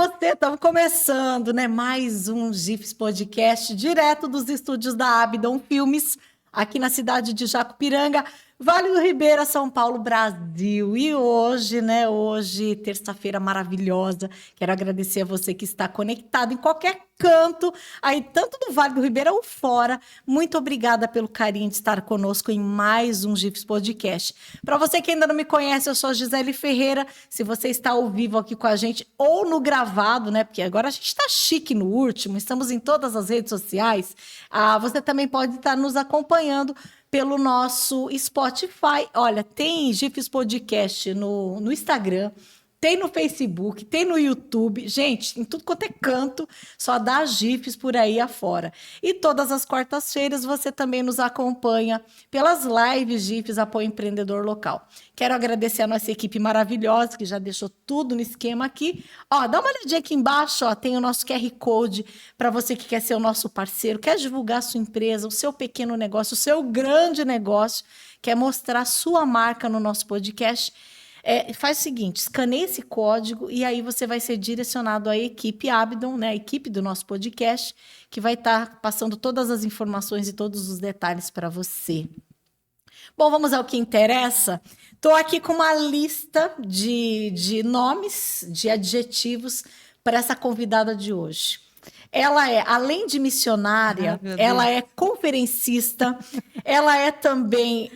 você, estamos começando, né? Mais um GIFs Podcast, direto dos estúdios da Abdon Filmes, aqui na cidade de Jacupiranga, Vale do Ribeira, São Paulo, Brasil. E hoje, né? Hoje, terça-feira maravilhosa. Quero agradecer a você que está conectado em qualquer canto, aí tanto do Vale do Ribeira ou fora. Muito obrigada pelo carinho de estar conosco em mais um GIFs Podcast. Para você que ainda não me conhece, eu sou a Gisele Ferreira. Se você está ao vivo aqui com a gente ou no gravado, né? Porque agora a gente está chique no último, estamos em todas as redes sociais. Você também pode estar nos acompanhando pelo nosso Spotify. Olha, tem GIFs Podcast no Instagram, tem no Facebook, tem no YouTube. Gente, em tudo quanto é canto, só dá GIFs por aí afora. E todas as quartas-feiras você também nos acompanha pelas lives GIFs Apoio Empreendedor Local. Quero agradecer a nossa equipe maravilhosa, que já deixou tudo no esquema aqui. Ó, dá uma olhadinha aqui embaixo, ó, tem o nosso QR Code para você que quer ser o nosso parceiro, quer divulgar a sua empresa, o seu pequeno negócio, o seu grande negócio, quer mostrar a sua marca no nosso podcast. Faz o seguinte, escaneia esse código e aí você vai ser direcionado à equipe Abdon, né, a equipe do nosso podcast, que vai estar passando todas as informações e todos os detalhes para você. Bom, vamos ao que interessa. Estou aqui com uma lista de nomes, de adjetivos para essa convidada de hoje. Ela é, além de missionária, ela é conferencista, ela é também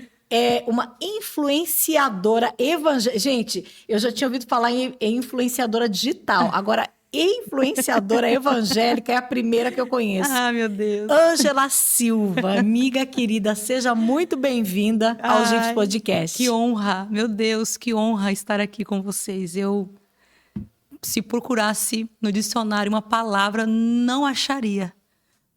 uma influenciadora evangélica. Gente, eu já tinha ouvido falar em influenciadora digital. Agora, influenciadora evangélica é a primeira que eu conheço. Ah, meu Deus. Ângela Silva, amiga querida, seja muito bem-vinda ao GIFs Podcast. Que honra, meu Deus, que honra estar aqui com vocês. Se procurasse no dicionário uma palavra, não acharia.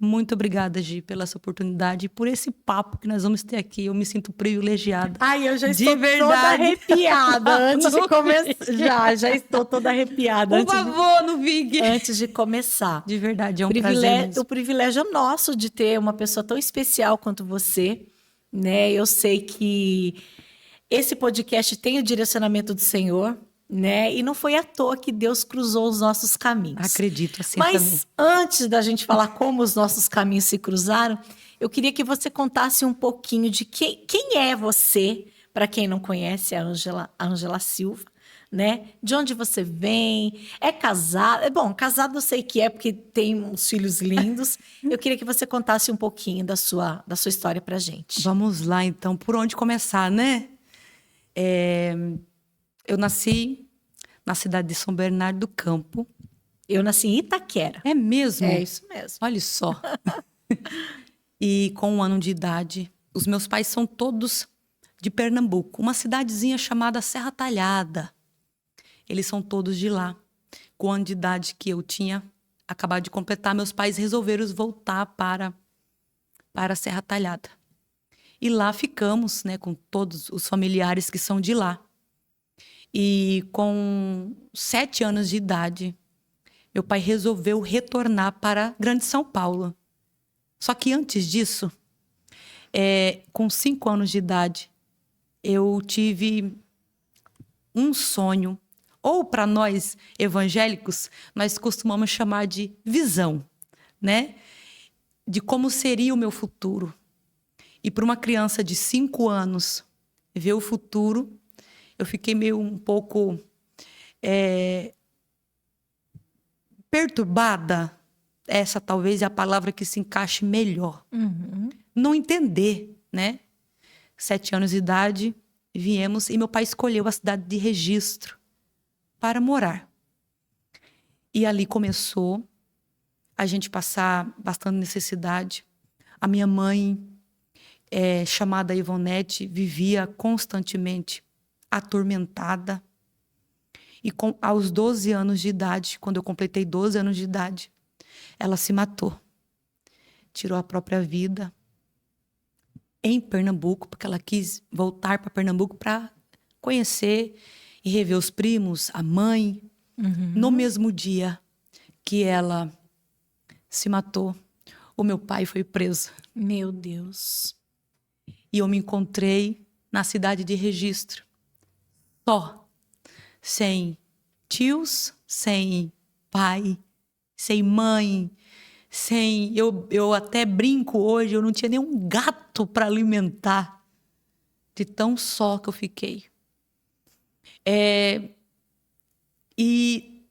Muito obrigada, Gi, pela essa oportunidade e por esse papo que nós vamos ter aqui. Eu me sinto privilegiada. Ai, eu já estou toda arrepiada antes de começar. Já estou toda arrepiada. Por favor, não fique. Antes de começar. De verdade, é um prazer mesmo. O privilégio é nosso de ter uma pessoa tão especial quanto você, né? Eu sei que esse podcast tem o direcionamento do Senhor, né? E não foi à toa que Deus cruzou os nossos caminhos. Acredito assim também. Mas antes da gente falar como os nossos caminhos se cruzaram, eu queria que você contasse um pouquinho de quem é você, para quem não conhece a Ângela Silva, né? De onde você vem? É casada? Bom, casada eu sei que é porque tem uns filhos lindos. Eu queria que você contasse um pouquinho da sua história pra gente. Vamos lá, então. Por onde começar, né? Eu nasci na cidade de São Bernardo do Campo. Eu nasci em Itaquera. É mesmo? É isso mesmo. Olha só. E com 1 ano de idade, os meus pais são todos de Pernambuco, uma cidadezinha chamada Serra Talhada. Eles são todos de lá. Com 1 ano de idade que eu tinha acabado de completar, meus pais resolveram voltar para a Serra Talhada. E lá ficamos, né, com todos os familiares que são de lá. E com 7 anos de idade, meu pai resolveu retornar para Grande São Paulo. Só que antes disso, com 5 anos de idade, eu tive um sonho, ou para nós evangélicos, nós costumamos chamar de visão, né? De como seria o meu futuro. E para uma criança de 5 anos ver o futuro, eu fiquei meio um pouco perturbada. Essa talvez é a palavra que se encaixe melhor. Uhum. Não entender, né? 7 anos de idade, viemos e meu pai escolheu a cidade de Registro para morar. E ali começou a gente passar bastante necessidade. A minha mãe, chamada Ivonete, vivia constantemente atormentada. E aos 12 anos de idade, quando eu completei 12 anos de idade, ela se matou. Tirou a própria vida em Pernambuco, porque ela quis voltar para Pernambuco para conhecer e rever os primos, a mãe. Uhum. No mesmo dia que ela se matou, o meu pai foi preso. Meu Deus. E eu me encontrei na cidade de Registro, só, sem tios, sem pai, sem mãe, sem... Eu até brinco hoje, eu não tinha nenhum gato para alimentar, de tão só que eu fiquei. E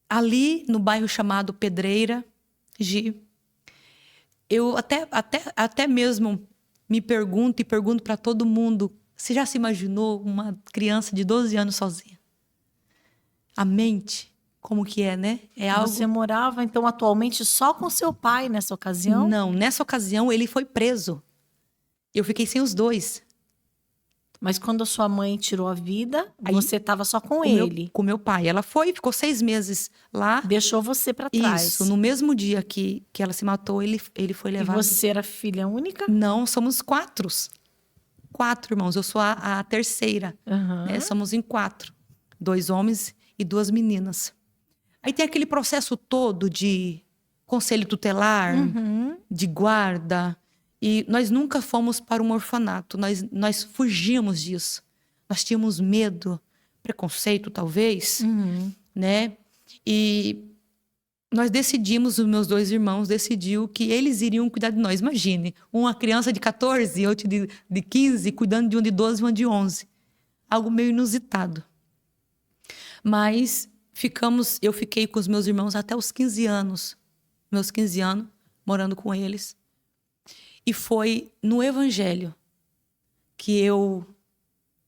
ali no bairro chamado Pedreira, Gi, eu até mesmo me pergunto e pergunto para todo mundo: você já se imaginou uma criança de 12 anos sozinha? A mente, como que é, né? É algo... Você morava, então, atualmente só com seu pai nessa ocasião? Não, nessa ocasião ele foi preso. Eu fiquei sem os dois. Mas quando a sua mãe tirou a vida, Aí, você estava só com ele. Com meu pai. Ela ficou 6 meses lá. Deixou você para trás. Isso, no mesmo dia que ela se matou, ele foi levado. E você era filha única? Não, somos 4. 4 irmãos, eu sou a terceira. Uhum. Somos em 4. 2 homens e 2 meninas. Aí tem aquele processo todo de conselho tutelar, de guarda. E nós nunca fomos para um orfanato, nós fugíamos disso. Nós tínhamos medo, preconceito talvez, né? E nós decidimos, os meus 2 irmãos decidiu que eles iriam cuidar de nós. Imagine, uma criança de 14 e outra de 15, cuidando de um de 12 e uma de 11. Algo meio inusitado. Mas eu fiquei com os meus irmãos até os 15 anos. Meus 15 anos, morando com eles. E foi no Evangelho que eu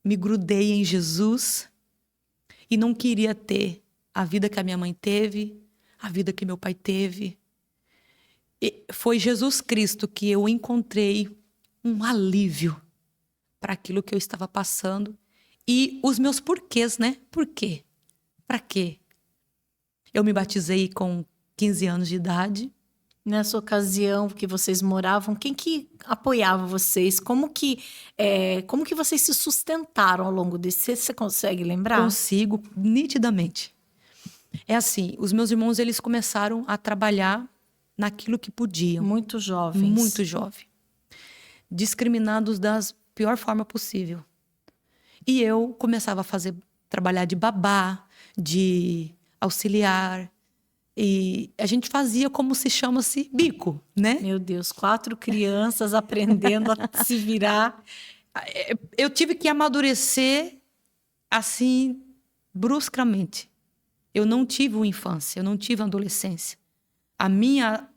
me grudei em Jesus e não queria ter a vida que a minha mãe teve, a vida que meu pai teve. E foi Jesus Cristo que eu encontrei um alívio para aquilo que eu estava passando e os meus porquês, né? Por quê? Para quê? Eu me batizei com 15 anos de idade. Nessa ocasião que vocês moravam, quem que apoiava vocês? Como que vocês se sustentaram ao longo desse? Você consegue lembrar? Consigo, nitidamente. É assim, os meus irmãos, eles começaram a trabalhar naquilo que podiam. Muito jovens. Muito jovem. Discriminados da pior forma possível. E eu começava a trabalhar de babá, de auxiliar. E a gente fazia como se chama-se bico, né? Meu Deus, 4 crianças aprendendo a se virar. Eu tive que amadurecer assim, bruscamente. Eu não tive uma infância, eu não tive uma adolescência. A minha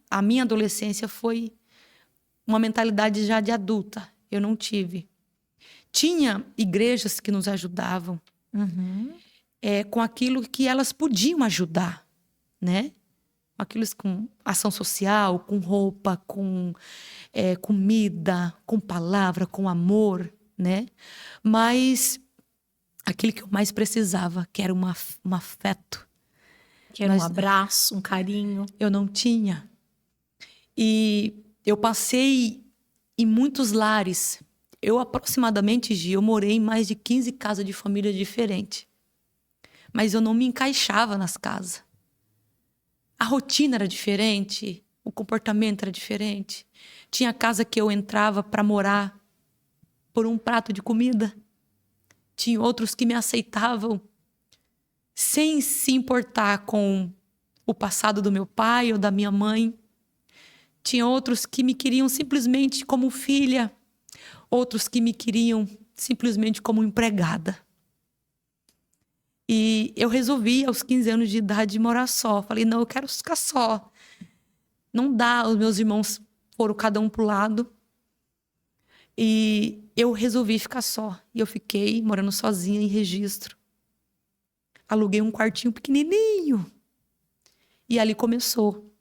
adolescência foi uma mentalidade já de adulta. Eu não tive. Tinha igrejas que nos ajudavam com aquilo que elas podiam ajudar. Né? Aquilo com ação social, com roupa, com comida, com palavra, com amor, né? Mas aquilo que eu mais precisava, que era um afeto. Que era um abraço, um carinho. Eu não tinha. E eu passei em muitos lares. Eu aproximadamente, Gi, eu morei em mais de 15 casas de família diferentes. Mas eu não me encaixava nas casas. A rotina era diferente, o comportamento era diferente. Tinha casa que eu entrava para morar por um prato de comida. Tinha outros que me aceitavam sem se importar com o passado do meu pai ou da minha mãe. Tinha outros que me queriam simplesmente como filha, outros que me queriam simplesmente como empregada. E eu resolvi, aos 15 anos de idade, morar só. Falei, não, eu quero ficar só. Não dá, os meus irmãos foram cada um pro lado. E eu resolvi ficar só. E eu fiquei morando sozinha em Registro. Aluguei um quartinho pequenininho. E ali começou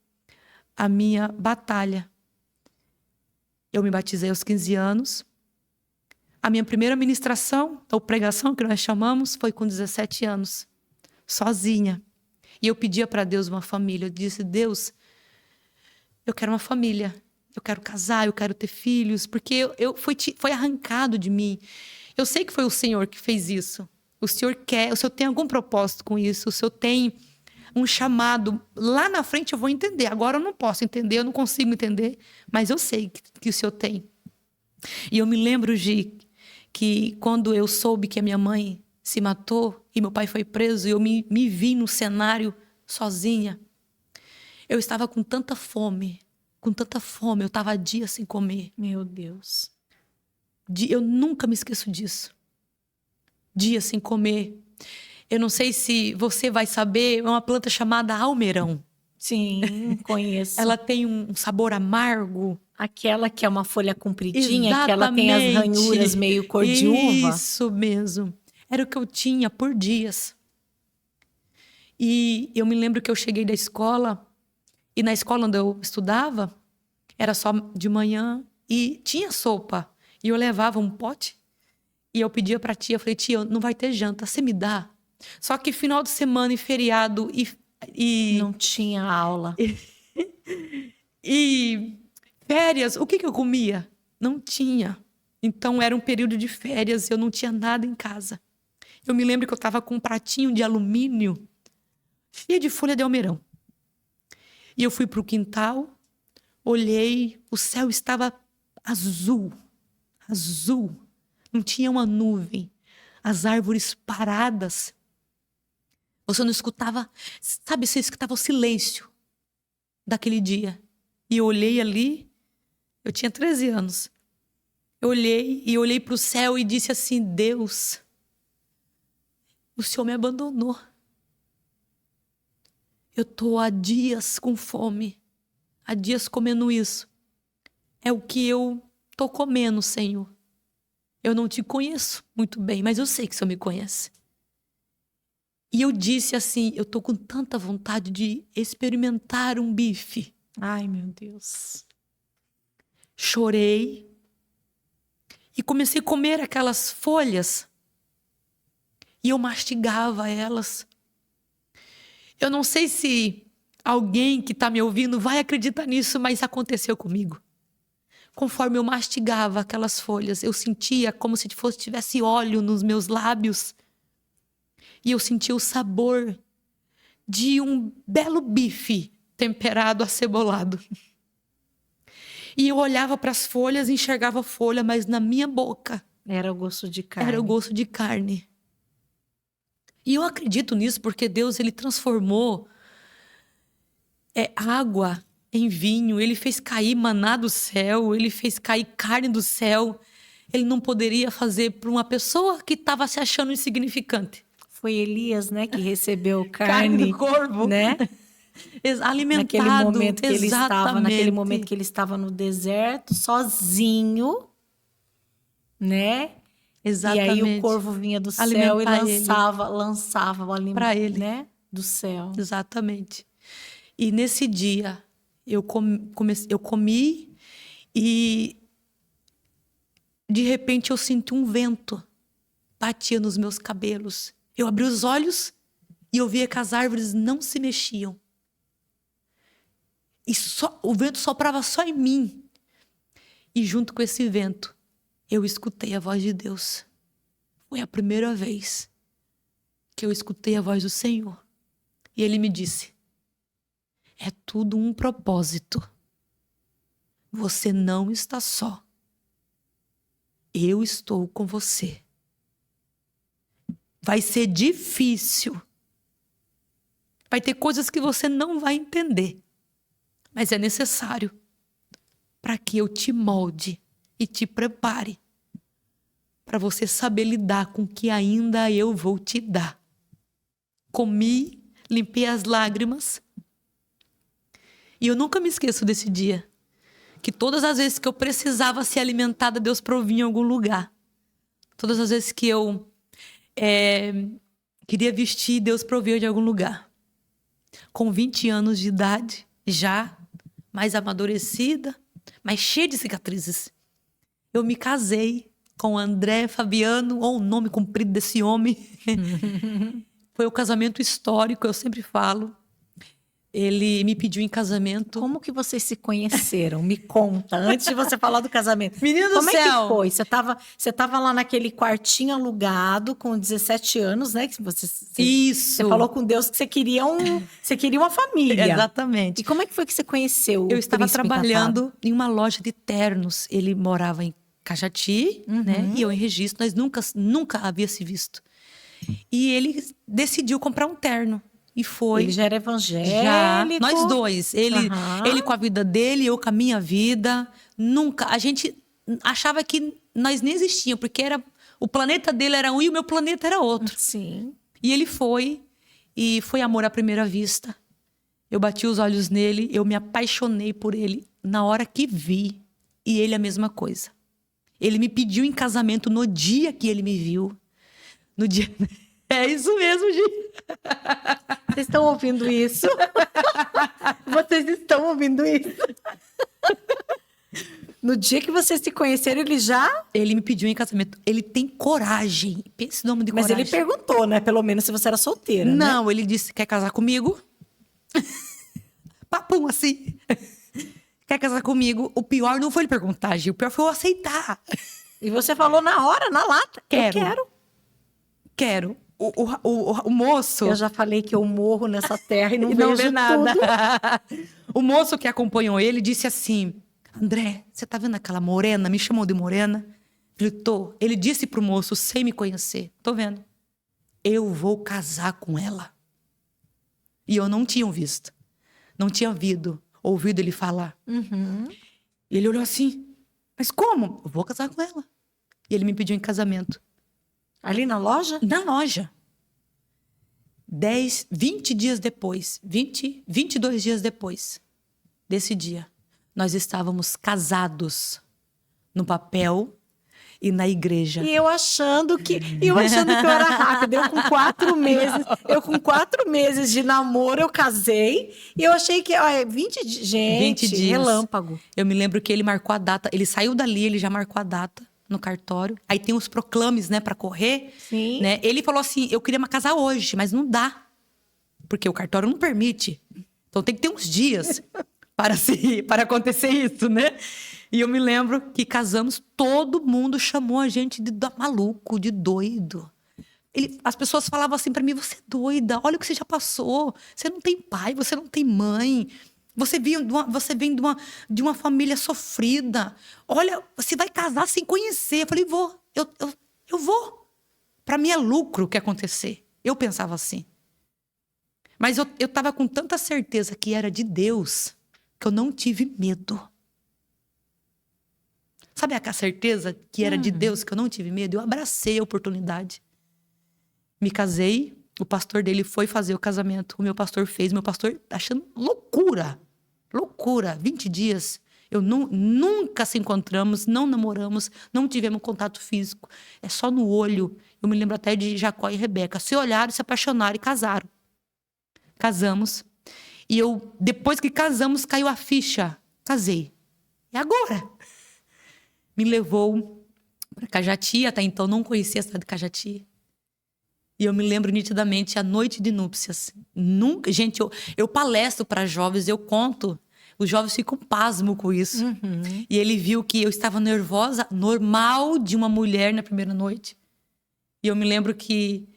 a minha batalha. Eu me batizei aos 15 anos. A minha primeira ministração, ou pregação, que nós chamamos, foi com 17 anos, sozinha. E eu pedia para Deus uma família. Eu disse, Deus, eu quero uma família. Eu quero casar, eu quero ter filhos. Porque foi arrancado de mim. Eu sei que foi o Senhor que fez isso. O Senhor quer, o Senhor tem algum propósito com isso. O Senhor tem um chamado. Lá na frente eu vou entender. Agora eu não posso entender, eu não consigo entender. Mas eu sei que o Senhor tem. E eu me lembro, Gi, que quando eu soube que a minha mãe se matou e meu pai foi preso, eu me vi no cenário sozinha. Eu estava com tanta fome, eu estava dias sem comer. Meu Deus. Eu nunca me esqueço disso. Dias sem comer. Eu não sei se você vai saber, é uma planta chamada almeirão. Sim, conheço. Ela tem um sabor amargo. Aquela que é uma folha compridinha, Exatamente. que ela tem as ranhuras meio cor de uva. Isso mesmo. Era o que eu tinha por dias. E eu me lembro que eu cheguei da escola, e na escola onde eu estudava, era só de manhã, e tinha sopa. E eu levava um pote, e eu pedia pra tia, eu falei, tia, não vai ter janta, você me dá? Só que final de semana e feriado e Não tinha aula. E férias, o que eu comia? Não tinha. Então era um período de férias, eu não tinha nada em casa. Eu me lembro que eu estava com um pratinho de alumínio cheio de folha de almeirão. E eu fui para o quintal, olhei, o céu estava azul, azul. Não tinha uma nuvem. As árvores paradas. Você não escutava, sabe, você escutava o silêncio daquele dia. E eu olhei ali, eu tinha 13 anos. Eu olhei para o céu e disse assim, Deus, o Senhor me abandonou. Eu estou há dias com fome, há dias comendo isso. É o que eu estou comendo, Senhor. Eu não te conheço muito bem, mas eu sei que o Senhor me conhece. E eu disse assim, eu estou com tanta vontade de experimentar um bife. Ai, meu Deus. Chorei e comecei a comer aquelas folhas. E eu mastigava elas. Eu não sei se alguém que está me ouvindo vai acreditar nisso, mas aconteceu comigo. Conforme eu mastigava aquelas folhas, eu sentia como se tivesse óleo nos meus lábios. E eu sentia o sabor de um belo bife temperado, acebolado. E eu olhava para as folhas e enxergava folha, mas na minha boca era o gosto de carne. Era o gosto de carne. E eu acredito nisso porque Deus, ele transformou água em vinho. Ele fez cair maná do céu. Ele fez cair carne do céu. Ele não poderia fazer para uma pessoa que estava se achando insignificante. Foi Elias, né, que recebeu carne do corvo, né? Alimentado. Naquele momento que ele estava no deserto, sozinho, né? Exatamente. E aí o corvo vinha do céu e lançava o alimento para ele, né? Do céu. Exatamente. E nesse dia eu comi e de repente eu senti um vento batia nos meus cabelos. Eu abri os olhos e eu via que as árvores não se mexiam. E o vento soprava só em mim. E junto com esse vento, eu escutei a voz de Deus. Foi a primeira vez que eu escutei a voz do Senhor. E Ele me disse, é tudo um propósito. Você não está só. Eu estou com você. Vai ser difícil. Vai ter coisas que você não vai entender. Mas é necessário para que eu te molde e te prepare para você saber lidar com o que ainda eu vou te dar. Comi, limpei as lágrimas e eu nunca me esqueço desse dia. Que todas as vezes que eu precisava ser alimentada, Deus provia em algum lugar. Todas as vezes que eu queria vestir, Deus proveu de algum lugar. Com 20 anos de idade, já mais amadurecida, mas cheia de cicatrizes, eu me casei com André Fabiano, ou o nome comprido desse homem. Foi o casamento histórico, eu sempre falo. Ele me pediu em casamento. Como que vocês se conheceram? Me conta, antes de você falar do casamento. Menino do céu! Como é que foi? Você tava lá naquele quartinho alugado com 17 anos, né? Isso! Você falou com Deus que você queria uma família. Exatamente. E como é que foi que você conheceu Eu estava trabalhando encantado? em uma loja de ternos. Ele morava em Cajati, né? E eu em Registro. Nós nunca havia se visto. E ele decidiu comprar um terno. E foi. Ele já era Já. evangélico? Nós dois. Ele, Aham. ele com a vida dele, eu com a minha vida. Nunca. A gente achava que nós nem existíamos, porque o planeta dele era um e o meu planeta era outro. Sim. E ele foi. E foi amor à primeira vista. Eu bati os olhos nele, eu me apaixonei por ele na hora que vi. E ele a mesma coisa. Ele me pediu em casamento no dia que ele me viu. No dia... É isso mesmo, gente. Vocês estão ouvindo isso? Vocês estão ouvindo isso? No dia que vocês se conheceram, ele já... Ele me pediu em casamento. Ele tem coragem. Pensa no nome de Mas coragem. ele perguntou, né? Pelo menos se você era solteira, né? Não, ele disse, quer casar comigo? Papum, assim. Quer casar comigo? O pior não foi ele perguntar, Gil. O pior foi eu aceitar. E você falou na hora, na lata. Quero. Eu quero. Quero. O moço... Eu já falei que eu morro nessa terra e não E vejo não vê nada. tudo. O moço que acompanhou ele disse assim, André, você tá vendo aquela morena? Me chamou de morena. Falei, tô. Ele disse pro moço, sem me conhecer, tô vendo. Eu vou casar com ela. E eu não tinha visto. Não tinha ouvido ele falar. Uhum. E ele olhou assim, mas como? Eu vou casar com ela. E ele me pediu em casamento. Ali na loja? Na loja. 20 dias depois, 22 dias depois desse dia, nós estávamos casados no papel e na igreja. E eu achando que eu era rápida. Eu com 4 meses de namoro, eu casei. E eu achei que, ó, 20 dias. Gente, 20 dias. relâmpago. Eu me lembro que ele marcou a data. Ele saiu dali, ele já marcou a data no cartório. Aí tem os proclames, né, para correr. Sim. Né? Ele falou assim, eu queria me casar hoje, mas não dá. Porque o cartório não permite. Então tem que ter uns dias para acontecer isso, né? E eu me lembro que casamos, todo mundo chamou a gente de maluco, de doido. As pessoas falavam assim para mim, você é doida, olha o que você já passou. Você não tem pai, você não tem mãe. Você vem de uma família sofrida. Olha, você vai casar sem conhecer. Eu falei, vou. Eu vou. Para mim é lucro o que acontecer. Eu pensava assim. Mas eu estava com tanta certeza que era de Deus que eu não tive medo. Sabe a certeza que era de Deus que eu não tive medo? Eu abracei a oportunidade. Me casei, o pastor dele foi fazer o casamento. O meu pastor fez, meu pastor achando loucura. Loucura, 20 dias. Nunca se encontramos, não namoramos, não tivemos contato físico. É só no olho. Eu me lembro até de Jacó e Rebeca. Se olharam, se apaixonaram e casaram. Casamos. E depois que casamos, caiu a ficha. Casei. E agora? Me levou para Cajati. Até então não conhecia a cidade de Cajati. E eu me lembro nitidamente a noite de núpcias. Nunca, gente, eu palestro para jovens, eu conto. Os jovens ficam pasmos com isso. Uhum. E ele viu que eu estava nervosa, normal de uma mulher na primeira noite. E eu me lembro que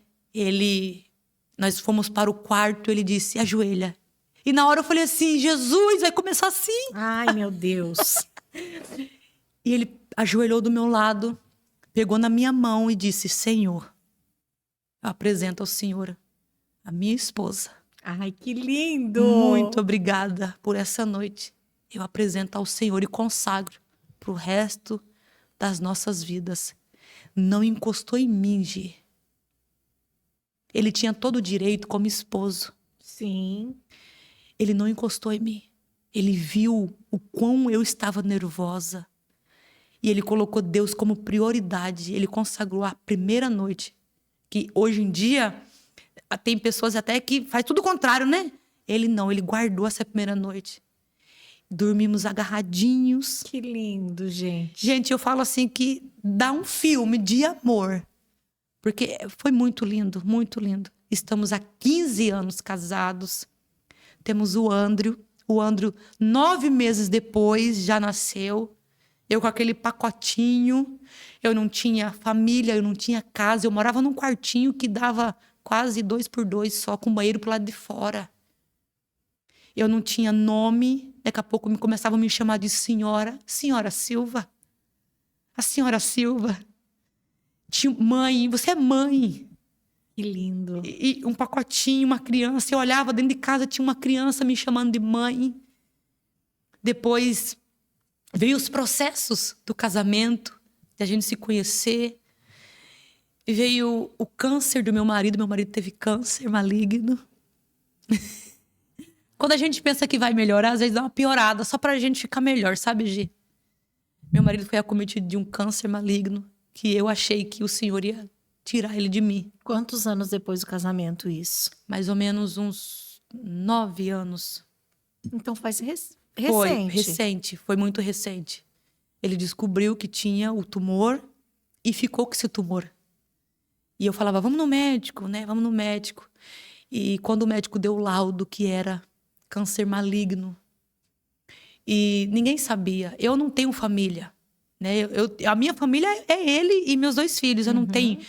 nós fomos para o quarto, ele disse, ajoelha. E na hora eu falei assim, Jesus, vai começar assim. Ai, meu Deus. E ele ajoelhou do meu lado, pegou na minha mão e disse, Senhor, eu apresento ao Senhor a minha esposa. Ai, que lindo. Muito obrigada por essa noite. Eu apresento ao Senhor e consagro para o resto das nossas vidas. Não encostou em mim, Gi. Ele tinha todo o direito como esposo. Sim. Ele não encostou em mim. Ele viu o quão eu estava nervosa. E ele colocou Deus como prioridade. Ele consagrou a primeira noite. Que hoje em dia, tem pessoas até que faz tudo o contrário, né? Ele não, ele guardou essa primeira noite. Dormimos agarradinhos. Que lindo, gente. Gente, eu falo assim que dá um filme de amor. Porque foi muito lindo, muito lindo. Estamos há 15 anos casados. Temos o Andrew. O Andrew, 9 meses depois, já nasceu. Eu com aquele pacotinho. Eu não tinha família, eu não tinha casa. Eu morava num quartinho que dava quase 2x2 só, com o banheiro pro lado de fora. Eu não tinha nome. Daqui a pouco começavam a me chamar de senhora. Senhora Silva. A senhora Silva. Mãe, você é mãe. Que lindo. E um pacotinho, uma criança. Eu olhava dentro de casa, tinha uma criança me chamando de mãe. Depois veio os processos do casamento, de a gente se conhecer. Veio o câncer do meu marido. Meu marido teve câncer maligno. Quando a gente pensa que vai melhorar, às vezes dá uma piorada, só pra gente ficar melhor, sabe, Gi? Meu marido foi acometido de um câncer maligno, que eu achei que o Senhor ia tirar ele de mim. Quantos anos depois do casamento isso? Mais ou menos uns 9 anos. Então faz recente. Foi recente, foi muito recente. Ele descobriu que tinha o tumor e ficou com esse tumor. E eu falava, vamos no médico, né? Vamos no médico. E quando o médico deu o laudo que era câncer maligno, e ninguém sabia. Eu não tenho família, né? A minha família é ele e meus 2 filhos. Eu não tenho.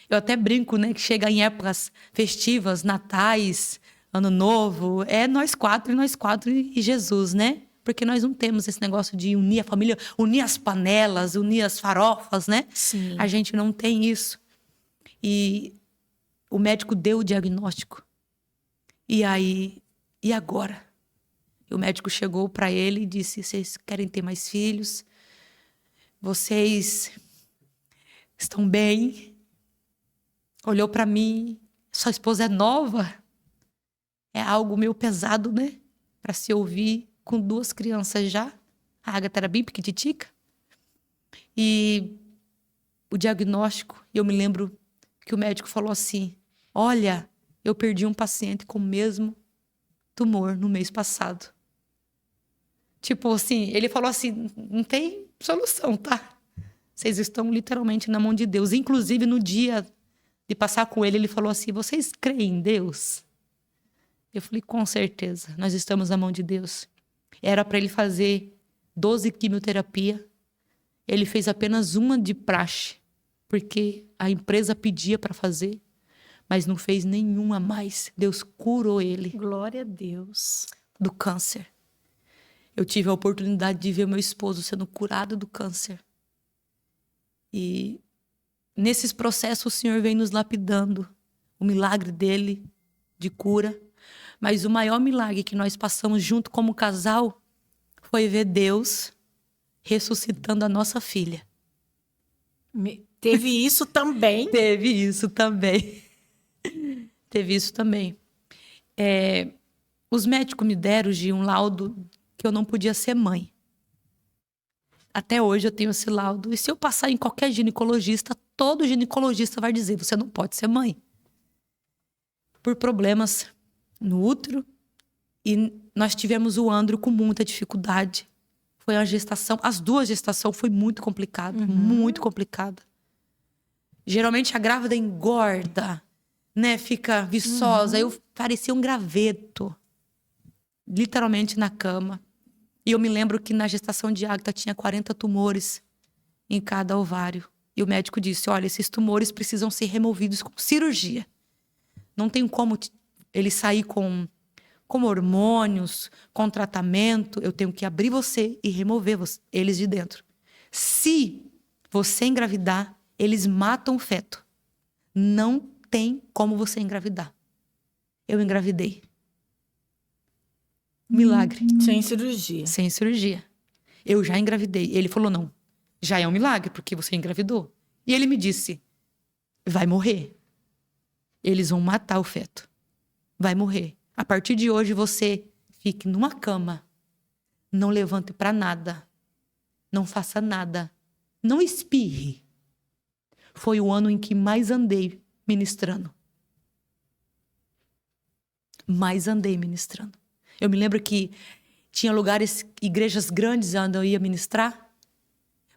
Eu até brinco, né? Que chega em épocas festivas, natais, ano novo. É nós 4 e Jesus, né? Porque nós não temos esse negócio de unir a família, unir as panelas, unir as farofas, né? Sim. A gente não tem isso. E o médico deu o diagnóstico. E aí, e agora? O médico chegou para ele e disse, vocês querem ter mais filhos? Vocês estão bem? Olhou para mim, sua esposa é nova? É algo meio pesado, né? Para se ouvir com 2 crianças já. A Agatha era bem pequititica. E o diagnóstico, eu me lembro que o médico falou assim, olha, eu perdi um paciente com o mesmo tumor no mês passado. Tipo assim, ele falou assim, não tem solução, tá? Vocês estão literalmente na mão de Deus. Inclusive, no dia de passar com ele, ele falou assim, vocês creem em Deus? Eu falei, com certeza, nós estamos na mão de Deus. Era para ele fazer 12 quimioterapia. Ele fez apenas uma de praxe, porque a empresa pedia para fazer, mas não fez nenhuma a mais. Deus curou ele. Glória a Deus. Do câncer. Eu tive a oportunidade de ver meu esposo sendo curado do câncer. E nesses processos o Senhor vem nos lapidando. O milagre dele de cura. Mas o maior milagre que nós passamos junto como casal foi ver Deus ressuscitando a nossa filha. Teve isso também? Teve isso também. Teve isso também. Os médicos me deram de um laudo que eu não podia ser mãe. Até hoje eu tenho esse laudo. E se eu passar em qualquer ginecologista, todo ginecologista vai dizer, você não pode ser mãe. Por problemas no útero. E nós tivemos o Andrew com muita dificuldade. Foi uma gestação, as 2 gestações foi muito complicada, muito complicada. Geralmente a grávida engorda, né? Fica viçosa. Eu parecia um graveto. Literalmente na cama. E eu me lembro que na gestação de Agatha tinha 40 tumores em cada ovário. E o médico disse, olha, esses tumores precisam ser removidos com cirurgia. Não tem como ele sair com hormônios, com tratamento. Eu tenho que abrir você e remover eles de dentro. Se você engravidar, eles matam o feto. Não tem como você engravidar. Eu engravidei. Milagre. Sem cirurgia. Sem cirurgia. Eu já engravidei. Ele falou, não, já é um milagre, porque você engravidou. E ele me disse, vai morrer. Eles vão matar o feto. Vai morrer. A partir de hoje, você fique numa cama. Não levante para nada. Não faça nada. Não espirre. Foi o ano em que mais andei ministrando. Mais andei ministrando. Eu me lembro que tinha lugares, igrejas grandes onde eu ia ministrar,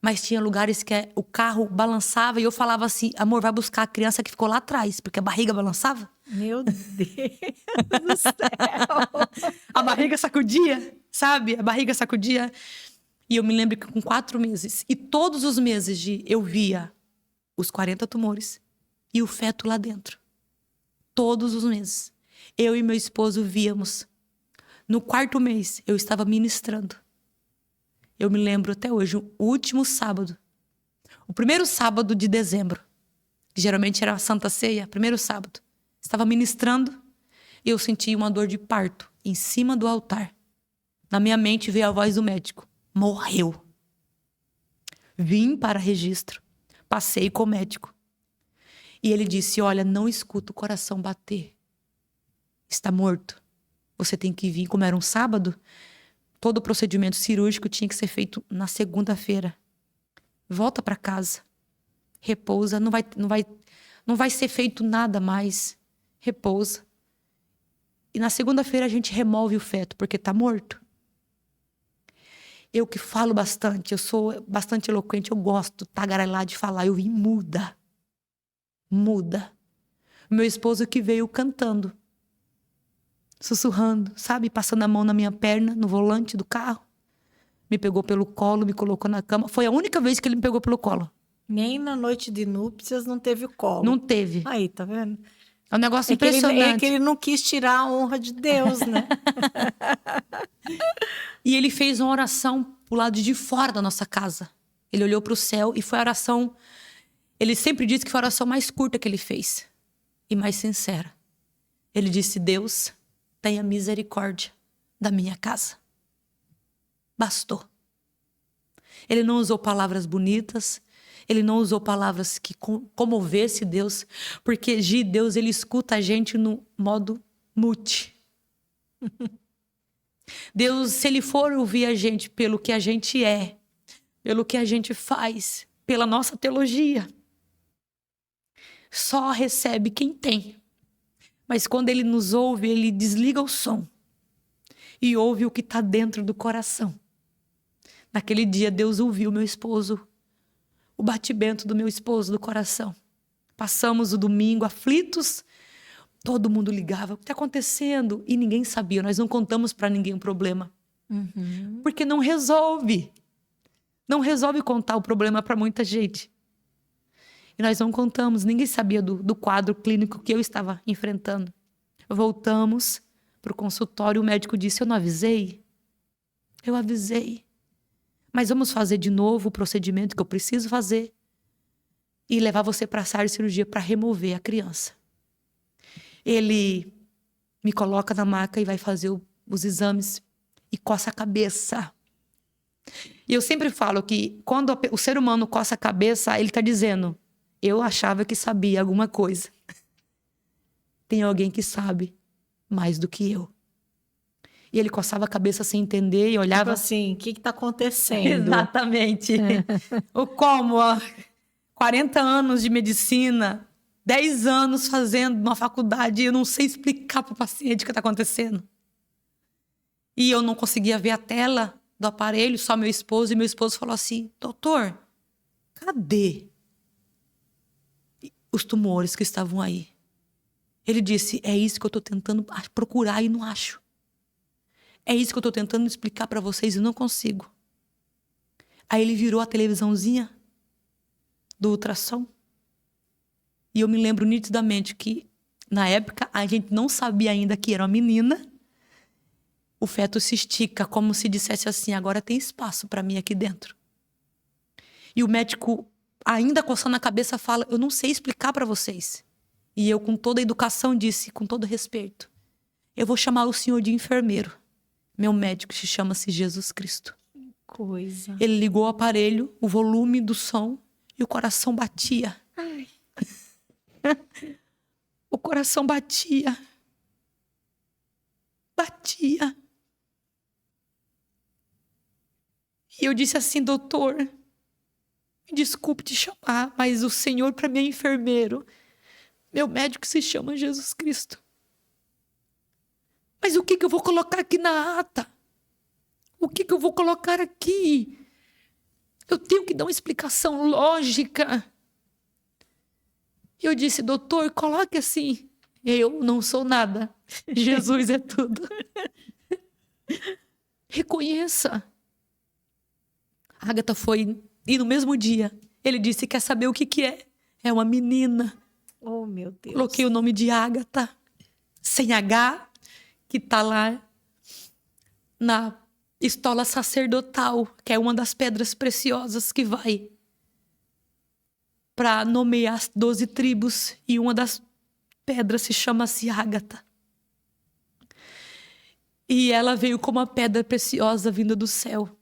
mas tinha lugares que o carro balançava e eu falava assim, amor, vai buscar a criança que ficou lá atrás, porque a barriga balançava. Meu Deus do céu! A barriga sacudia, sabe? A barriga sacudia. E eu me lembro que com 4 meses, e todos os meses eu via os 40 tumores e o feto lá dentro. Todos os meses. Eu e meu esposo víamos. No 4º mês, eu estava ministrando. Eu me lembro até hoje, o último sábado. O primeiro sábado de dezembro. Que geralmente era a Santa Ceia, primeiro sábado. Estava ministrando e eu senti uma dor de parto em cima do altar. Na minha mente veio a voz do médico: morreu. Vim para registro, passei com o médico. E ele disse: olha, não escuta o coração bater. Está morto. Você tem que vir. Como era um sábado, todo o procedimento cirúrgico tinha que ser feito na segunda-feira. Volta para casa. Repousa. Não vai ser feito nada mais. Repousa. E na segunda-feira a gente remove o feto, porque está morto. Eu que falo bastante, eu sou bastante eloquente, eu gosto tagarelar de falar. Eu vim muda. Meu esposo que veio cantando, sussurrando, sabe? Passando a mão na minha perna, no volante do carro. Me pegou pelo colo, me colocou na cama. Foi a única vez que ele me pegou pelo colo. Nem na noite de núpcias não teve o colo. Não teve. Aí, tá vendo? É um negócio É impressionante. que ele não quis tirar a honra de Deus, né? E ele fez uma oração pro lado de fora da nossa casa. Ele olhou para o céu e foi a oração... Ele sempre disse que foi a oração mais curta que ele fez. E mais sincera. Ele disse: Deus, tenha misericórdia da minha casa. Bastou. Ele não usou palavras bonitas. Ele não usou palavras que comovesse Deus. Porque Deus, ele escuta a gente no modo mute. Deus, se ele for ouvir a gente pelo que a gente é, pelo que a gente faz, pela nossa teologia, só recebe quem tem. Mas quando ele nos ouve, ele desliga o som e ouve o que está dentro do coração. Naquele dia, Deus ouviu meu esposo, o batimento do meu esposo do coração. Passamos o domingo aflitos, todo mundo ligava: o que está acontecendo? E ninguém sabia, nós não contamos para ninguém o problema. Porque não resolve. Não resolve contar o problema para muita gente. E nós não contamos, ninguém sabia do quadro clínico que eu estava enfrentando. Voltamos para o consultório, o médico disse: eu não avisei? Eu avisei. Mas vamos fazer de novo o procedimento que eu preciso fazer e levar você para a sala de cirurgia para remover a criança. Ele me coloca na maca e vai fazer os exames e coça a cabeça. E eu sempre falo que quando o ser humano coça a cabeça, ele está dizendo: eu achava que sabia alguma coisa. Tem alguém que sabe mais do que eu. E ele coçava a cabeça sem entender e olhava... Tipo assim, o que está acontecendo? Exatamente. Ou como? 40 anos de medicina, 10 anos fazendo uma faculdade, e eu não sei explicar para o paciente o que está acontecendo. E eu não conseguia ver a tela do aparelho, só meu esposo. E meu esposo falou assim: doutor, cadê os tumores que estavam aí? Ele disse: é isso que eu estou tentando procurar e não acho. É isso que eu estou tentando explicar para vocês e não consigo. Aí ele virou a televisãozinha do ultrassom. E eu me lembro nitidamente que, na época, a gente não sabia ainda que era uma menina. O feto se estica como se dissesse assim: agora tem espaço para mim aqui dentro. E o médico, ainda coçando a cabeça, fala: eu não sei explicar para vocês. E eu, com toda a educação, disse, com todo respeito: eu vou chamar o senhor de enfermeiro. Meu médico chama-se Jesus Cristo. Coisa. Ele ligou o aparelho, o volume do som, e o coração batia. Ai. O coração batia. Batia. E eu disse assim: doutor, me desculpe te chamar, mas o senhor para mim é enfermeiro. Meu médico se chama Jesus Cristo. Mas o que eu vou colocar aqui na ata? O que eu vou colocar aqui? Eu tenho que dar uma explicação lógica. Eu disse: doutor, coloque assim: eu não sou nada. Jesus é tudo. Reconheça. A Ágata foi, e no mesmo dia, ele disse: quer saber o que é? É uma menina. Oh, meu Deus. Coloquei o nome de Ágata, sem H, que está lá na estola sacerdotal, que é uma das pedras preciosas que vai para nomear as 12 tribos. E uma das pedra se chama-se Ágata. E ela veio como uma pedra preciosa vinda do céu.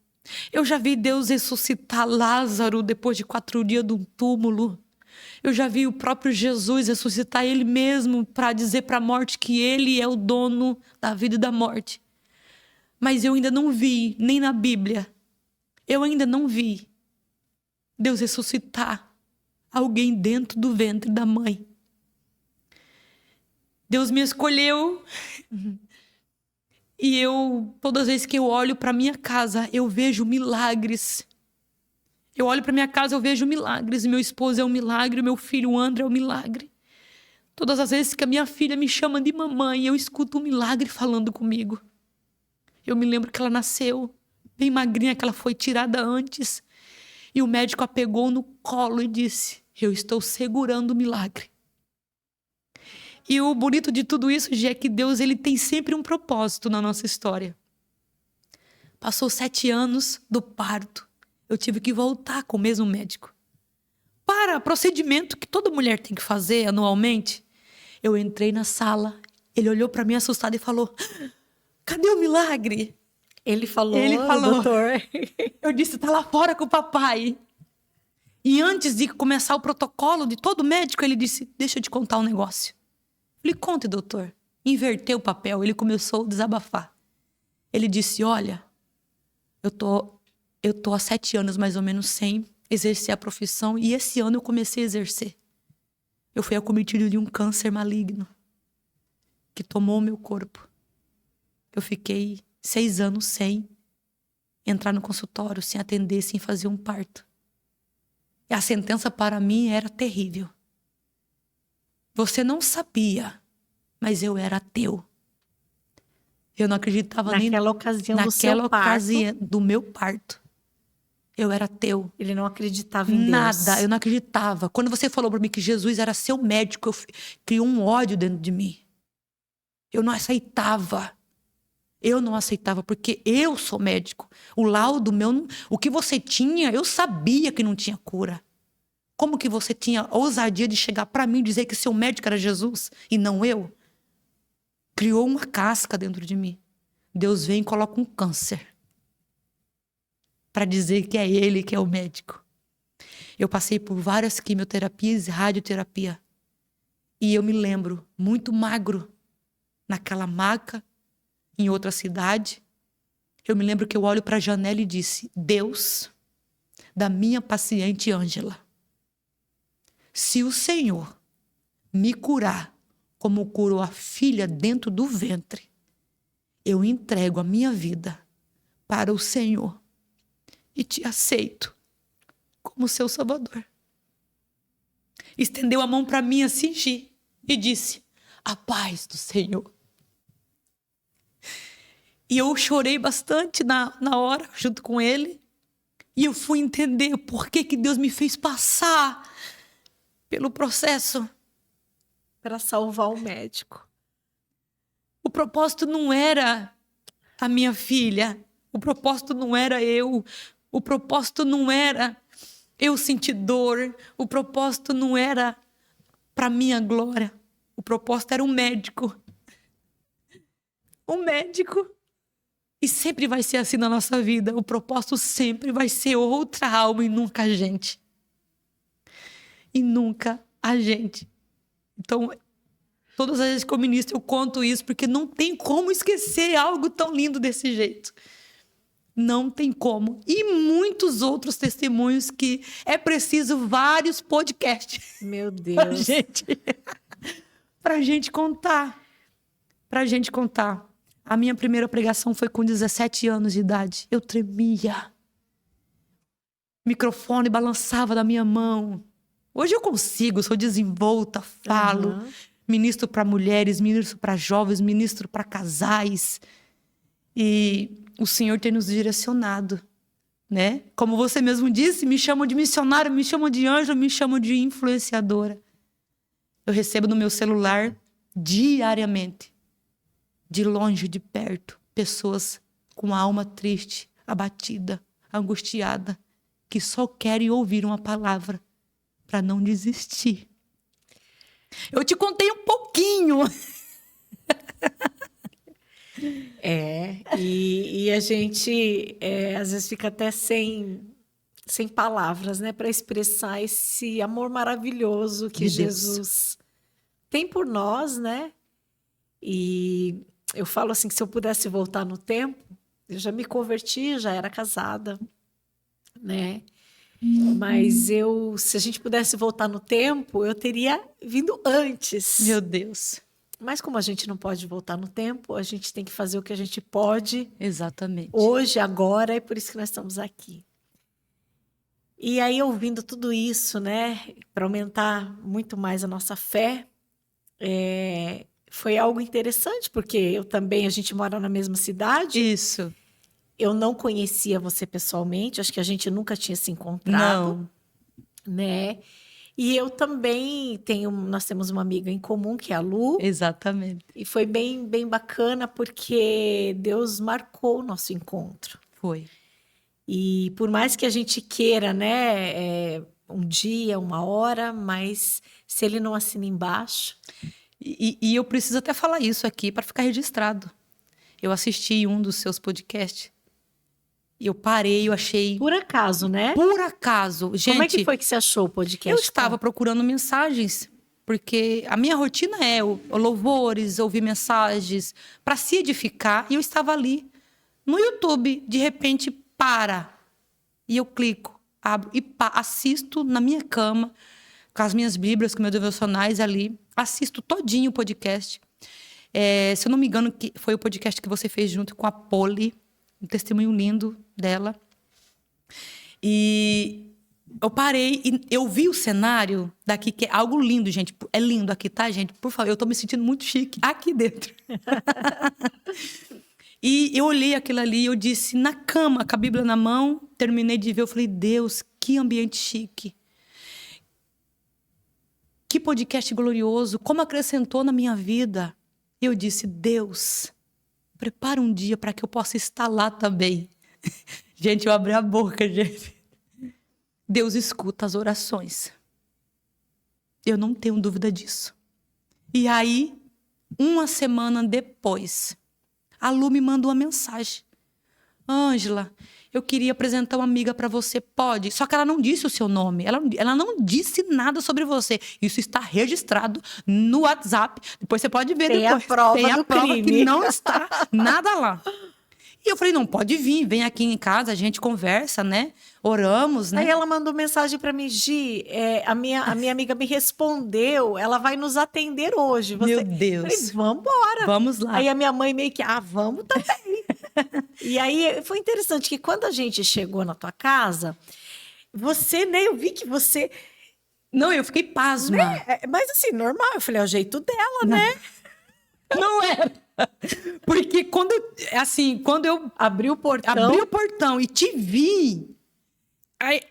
Eu já vi Deus ressuscitar Lázaro depois de 4 dias de um túmulo. Eu já vi o próprio Jesus ressuscitar ele mesmo para dizer para a morte que ele é o dono da vida e da morte. Mas eu ainda não vi, nem na Bíblia, eu ainda não vi Deus ressuscitar alguém dentro do ventre da mãe. Deus me escolheu. E todas as vezes que eu olho para minha casa, eu vejo milagres. Eu olho para minha casa, eu vejo milagres. Meu esposo é um milagre, meu filho André é um milagre. Todas as vezes que a minha filha me chama de mamãe, eu escuto um milagre falando comigo. Eu me lembro que ela nasceu bem magrinha, que ela foi tirada antes. E o médico a pegou no colo e disse: eu estou segurando o milagre. E o bonito de tudo isso é que Deus ele tem sempre um propósito na nossa história. Passou 7 anos do parto. Eu tive que voltar com o mesmo médico. Para procedimento que toda mulher tem que fazer anualmente. Eu entrei na sala, ele olhou para mim assustado e falou: cadê o milagre? Ele falou, doutor. Eu disse: tá lá fora com o papai. E antes de começar o protocolo de todo médico, ele disse: deixa eu te contar um negócio. Eu falei: conte, doutor. Inverteu o papel, ele começou a desabafar. Ele disse: olha, eu tô há 7 anos mais ou menos sem exercer a profissão e esse ano eu comecei a exercer. Eu fui acometido de um câncer maligno que tomou o meu corpo. Eu fiquei 6 anos sem entrar no consultório, sem atender, sem fazer um parto. E a sentença para mim era terrível. Você não sabia, mas eu era ateu. Eu não acreditava nem naquela ocasião do seu naquela parto. ocasião do meu parto. Eu era ateu. Ele não acreditava em Deus. Nada, eu não acreditava. Quando você falou para mim que Jesus era seu médico, criou um ódio dentro de mim. Eu não aceitava. Eu não aceitava, porque eu sou médico. O laudo meu, o que você tinha, eu sabia que não tinha cura. Como que você tinha a ousadia de chegar para mim e dizer que seu médico era Jesus e não eu? Criou uma casca dentro de mim. Deus vem e coloca um câncer para dizer que é ele que é o médico. Eu passei por várias quimioterapias e radioterapia. E eu me lembro, muito magro, naquela maca, em outra cidade. Eu me lembro que eu olho para a janela e disse: Deus, da minha paciente Ângela, se o Senhor me curar como curou a filha dentro do ventre, eu entrego a minha vida para o Senhor e te aceito como seu Salvador. Estendeu a mão para mim assim e disse: a paz do Senhor. E eu chorei bastante na hora, junto com ele. E eu fui entender por que Deus me fez passar pelo processo. Para salvar o médico. O propósito não era a minha filha. O propósito não era eu. O propósito não era eu sentir dor. O propósito não era para minha glória. O propósito era um médico. Um médico. E sempre vai ser assim na nossa vida. O propósito sempre vai ser outra alma e nunca a gente. E nunca a gente. Então, todas as vezes que eu ministro, eu conto isso, porque não tem como esquecer algo tão lindo desse jeito. Não tem como. E muitos outros testemunhos que é preciso vários podcasts. Meu Deus. Pra gente contar. Pra gente contar. A minha primeira pregação foi com 17 anos de idade. Eu tremia. O microfone balançava da minha mão. Hoje eu consigo, sou desenvolta, falo. Uhum. Ministro para mulheres, ministro para jovens, ministro para casais. E o Senhor tem nos direcionado, né? Como você mesmo disse, me chamam de missionária, me chamam de anjo, me chamam de influenciadora. Eu recebo no meu celular diariamente, de longe, de perto, pessoas com a alma triste, abatida, angustiada, que só querem ouvir uma palavra para não desistir. Eu te contei um pouquinho. E a gente às vezes fica até sem palavras, né, para expressar esse amor maravilhoso que De Deus. Jesus tem por nós, né? E eu falo assim que se eu pudesse voltar no tempo, eu já me converti, já era casada, né? Mas se a gente pudesse voltar no tempo, eu teria vindo antes. Meu Deus. Mas como a gente não pode voltar no tempo, a gente tem que fazer o que a gente pode Exatamente. hoje, agora, é por isso que nós estamos aqui. E aí, ouvindo tudo isso, né, para aumentar muito mais a nossa fé, foi algo interessante, porque a gente mora na mesma cidade. Isso. Eu não conhecia você pessoalmente, acho que a gente nunca tinha se encontrado. Não. Né? E eu também nós temos uma amiga em comum, que é a Lu. Exatamente. E foi bem, bem bacana, porque Deus marcou o nosso encontro. Foi. E por mais que a gente queira, né, um dia, uma hora, mas se ele não assina embaixo... E eu preciso até falar isso aqui para ficar registrado. Eu assisti um dos seus podcasts. Eu parei, eu achei... Por acaso, né? Por acaso. Gente, como é que foi que você achou o podcast? Eu estava procurando mensagens, porque a minha rotina é louvores, ouvir mensagens, para se edificar. E eu estava ali, no YouTube, de repente, e eu clico, abro e assisto na minha cama, com as minhas bíblias, com meus devocionais ali, assisto todinho o podcast. Se eu não me engano, foi o podcast que você fez junto com a Poli, um testemunho lindo dela. E eu parei e eu vi o cenário daqui, que é algo lindo, gente. É lindo aqui, tá, gente? Por favor, eu tô me sentindo muito chique aqui dentro. E eu olhei aquilo ali, eu disse, na cama, com a Bíblia na mão, terminei de ver, eu falei, Deus, que ambiente chique. Que podcast glorioso, como acrescentou na minha vida. Eu disse, Deus, prepara um dia para que eu possa estar lá também. Gente, eu abri a boca, gente. Deus escuta as orações. Eu não tenho dúvida disso. E aí, uma semana depois, a Lu me mandou uma mensagem. Ângela, eu queria apresentar uma amiga para você, pode? Só que ela não disse o seu nome, ela não disse nada sobre você. Isso está registrado no WhatsApp. Depois você pode ver. Tem depois. A prova Tem a do prova crime. Que não está nada lá. E eu falei, não, pode vir, vem aqui em casa, a gente conversa, né? Oramos, né? Aí ela mandou mensagem para mim, Gi, a minha amiga me respondeu, ela vai nos atender hoje. Meu Deus. Eu falei, vambora. Vamos lá. Aí a minha mãe meio que, vamos também. E aí foi interessante que quando a gente chegou na tua casa, você, né, eu vi que você... Não, eu fiquei pasma. Né? Mas assim, normal, eu falei, é o jeito dela, não. né? Não era. Porque quando eu abri o portão e te vi,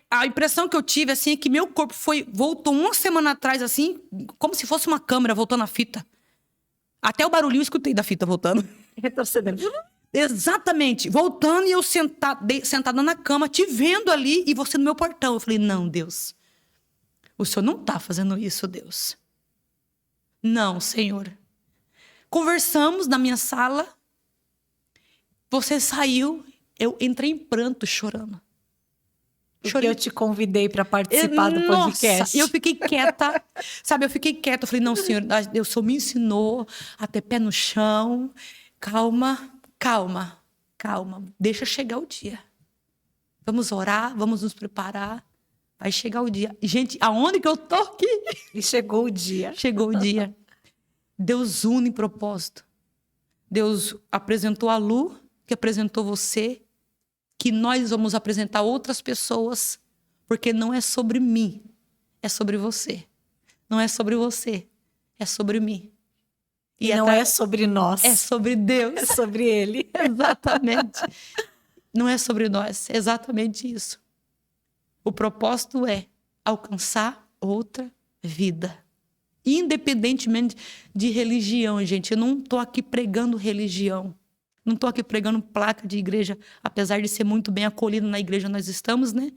a impressão que eu tive, assim, é que meu corpo voltou uma semana atrás, assim, como se fosse uma câmera voltando a fita. Até o barulhinho eu escutei da fita voltando. Retrocedendo. Exatamente. Voltando e eu sentada na cama, te vendo ali e você no meu portão. Eu falei, não, Deus. O Senhor não está fazendo isso, Deus. Não, Senhor. Conversamos na minha sala. Você saiu. Eu entrei em pranto, chorando. Porque eu te convidei para participar do podcast. Nossa, eu fiquei quieta. Sabe, eu fiquei quieta. Eu falei, não, Senhor, Deus só me ensinou a ter pé no chão. Calma, calma, calma. Deixa chegar o dia. Vamos orar, vamos nos preparar. Vai chegar o dia. Gente, aonde que eu tô aqui? E chegou o dia. Chegou o dia. Deus une em propósito. Deus apresentou a Lu, que apresentou você, que nós vamos apresentar outras pessoas, porque não é sobre mim, é sobre você. Não é sobre você, é sobre mim. E não é sobre nós. É sobre Deus. É sobre Ele. Exatamente. Não é sobre nós, é exatamente isso. O propósito é alcançar outra vida. Independentemente de religião, gente. Eu não estou aqui pregando religião. Não estou aqui pregando placa de igreja, apesar de ser muito bem acolhido na igreja nós estamos, né?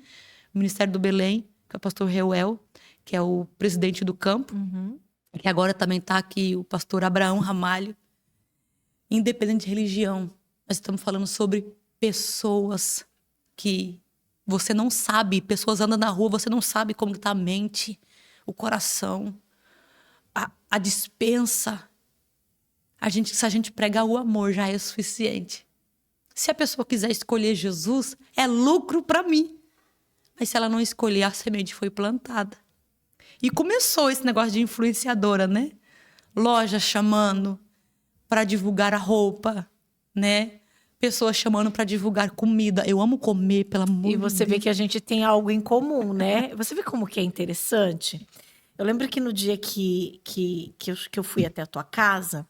O Ministério do Belém, que é o pastor Reuel, que é o presidente do campo. Uhum. que agora também está aqui o pastor Abraão Ramalho. Independente de religião, nós estamos falando sobre pessoas que você não sabe, pessoas andam na rua, você não sabe como está a mente, o coração, a despensa. Se a gente pregar o amor, já é suficiente. Se a pessoa quiser escolher Jesus, é lucro para mim. Mas se ela não escolher, a semente foi plantada. E começou esse negócio de influenciadora, né? Loja chamando para divulgar a roupa, né? Pessoas chamando para divulgar comida. Eu amo comer, pelo amor de Deus. E você vê que a gente tem algo em comum, né? Você vê como que é interessante? Eu lembro que no dia que eu fui até a tua casa,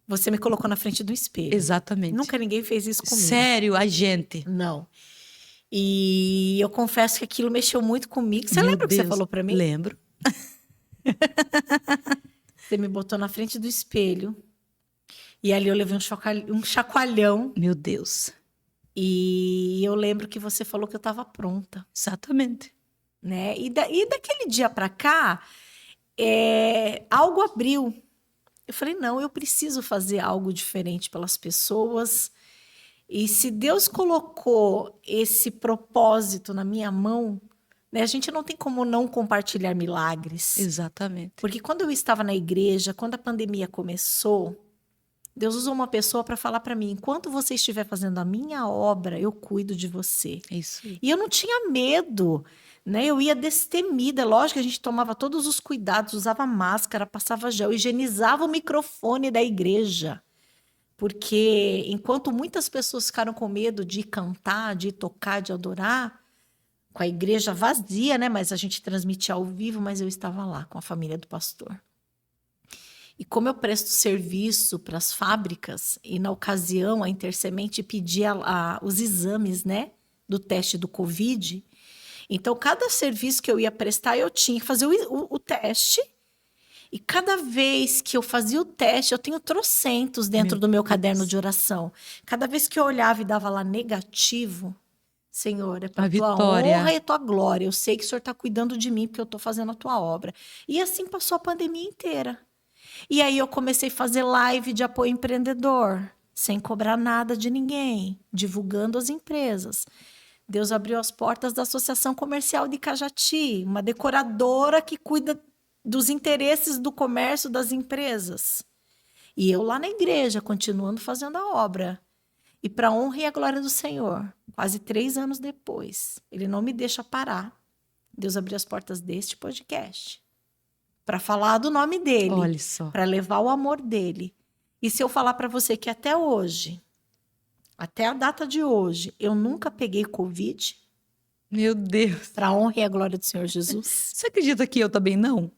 você me colocou na frente do espelho. Exatamente. Nunca ninguém fez isso comigo. Sério, a gente. Não. E eu confesso que aquilo mexeu muito comigo. Você lembra o que você falou pra mim? Lembro. Você me botou na frente do espelho. E ali eu levei um chacoalhão. Meu Deus. E eu lembro que você falou que eu estava pronta. Exatamente. Né? E daquele dia pra cá, algo abriu. Eu falei, não, eu preciso fazer algo diferente pelas pessoas. E se Deus colocou esse propósito na minha mão, né, a gente não tem como não compartilhar milagres. Exatamente. Porque quando eu estava na igreja, quando a pandemia começou, Deus usou uma pessoa para falar para mim, enquanto você estiver fazendo a minha obra, eu cuido de você. Isso. E eu não tinha medo, né? Eu ia destemida. Lógico que a gente tomava todos os cuidados, usava máscara, passava gel, higienizava o microfone da igreja. Porque enquanto muitas pessoas ficaram com medo de cantar, de tocar, de adorar, com a igreja vazia, né? Mas a gente transmitia ao vivo, mas eu estava lá com a família do pastor. E como eu presto serviço para as fábricas, e na ocasião a Intersemente pedia os exames, né? Do teste do Covid. Então, cada serviço que eu ia prestar, eu tinha que fazer o teste. E cada vez que eu fazia o teste, eu tenho trocentos dentro do meu caderno de oração. Cada vez que eu olhava e dava lá negativo, Senhor, é para a tua honra e a tua glória. Eu sei que o Senhor está cuidando de mim, porque eu estou fazendo a tua obra. E assim passou a pandemia inteira. E aí eu comecei a fazer live de apoio empreendedor, sem cobrar nada de ninguém, divulgando as empresas. Deus abriu as portas da Associação Comercial de Cajati, uma decoradora que cuida dos interesses do comércio das empresas. E eu lá na igreja, continuando fazendo a obra. E para a honra e a glória do Senhor, quase 3 anos depois, Ele não me deixa parar. Deus abriu as portas deste podcast para falar do nome dele, olha só, para levar o amor dele. E se eu falar para você que até hoje, até a data de hoje, eu nunca peguei Covid? Meu Deus. Para a honra e a glória do Senhor Jesus. Você acredita que eu também não?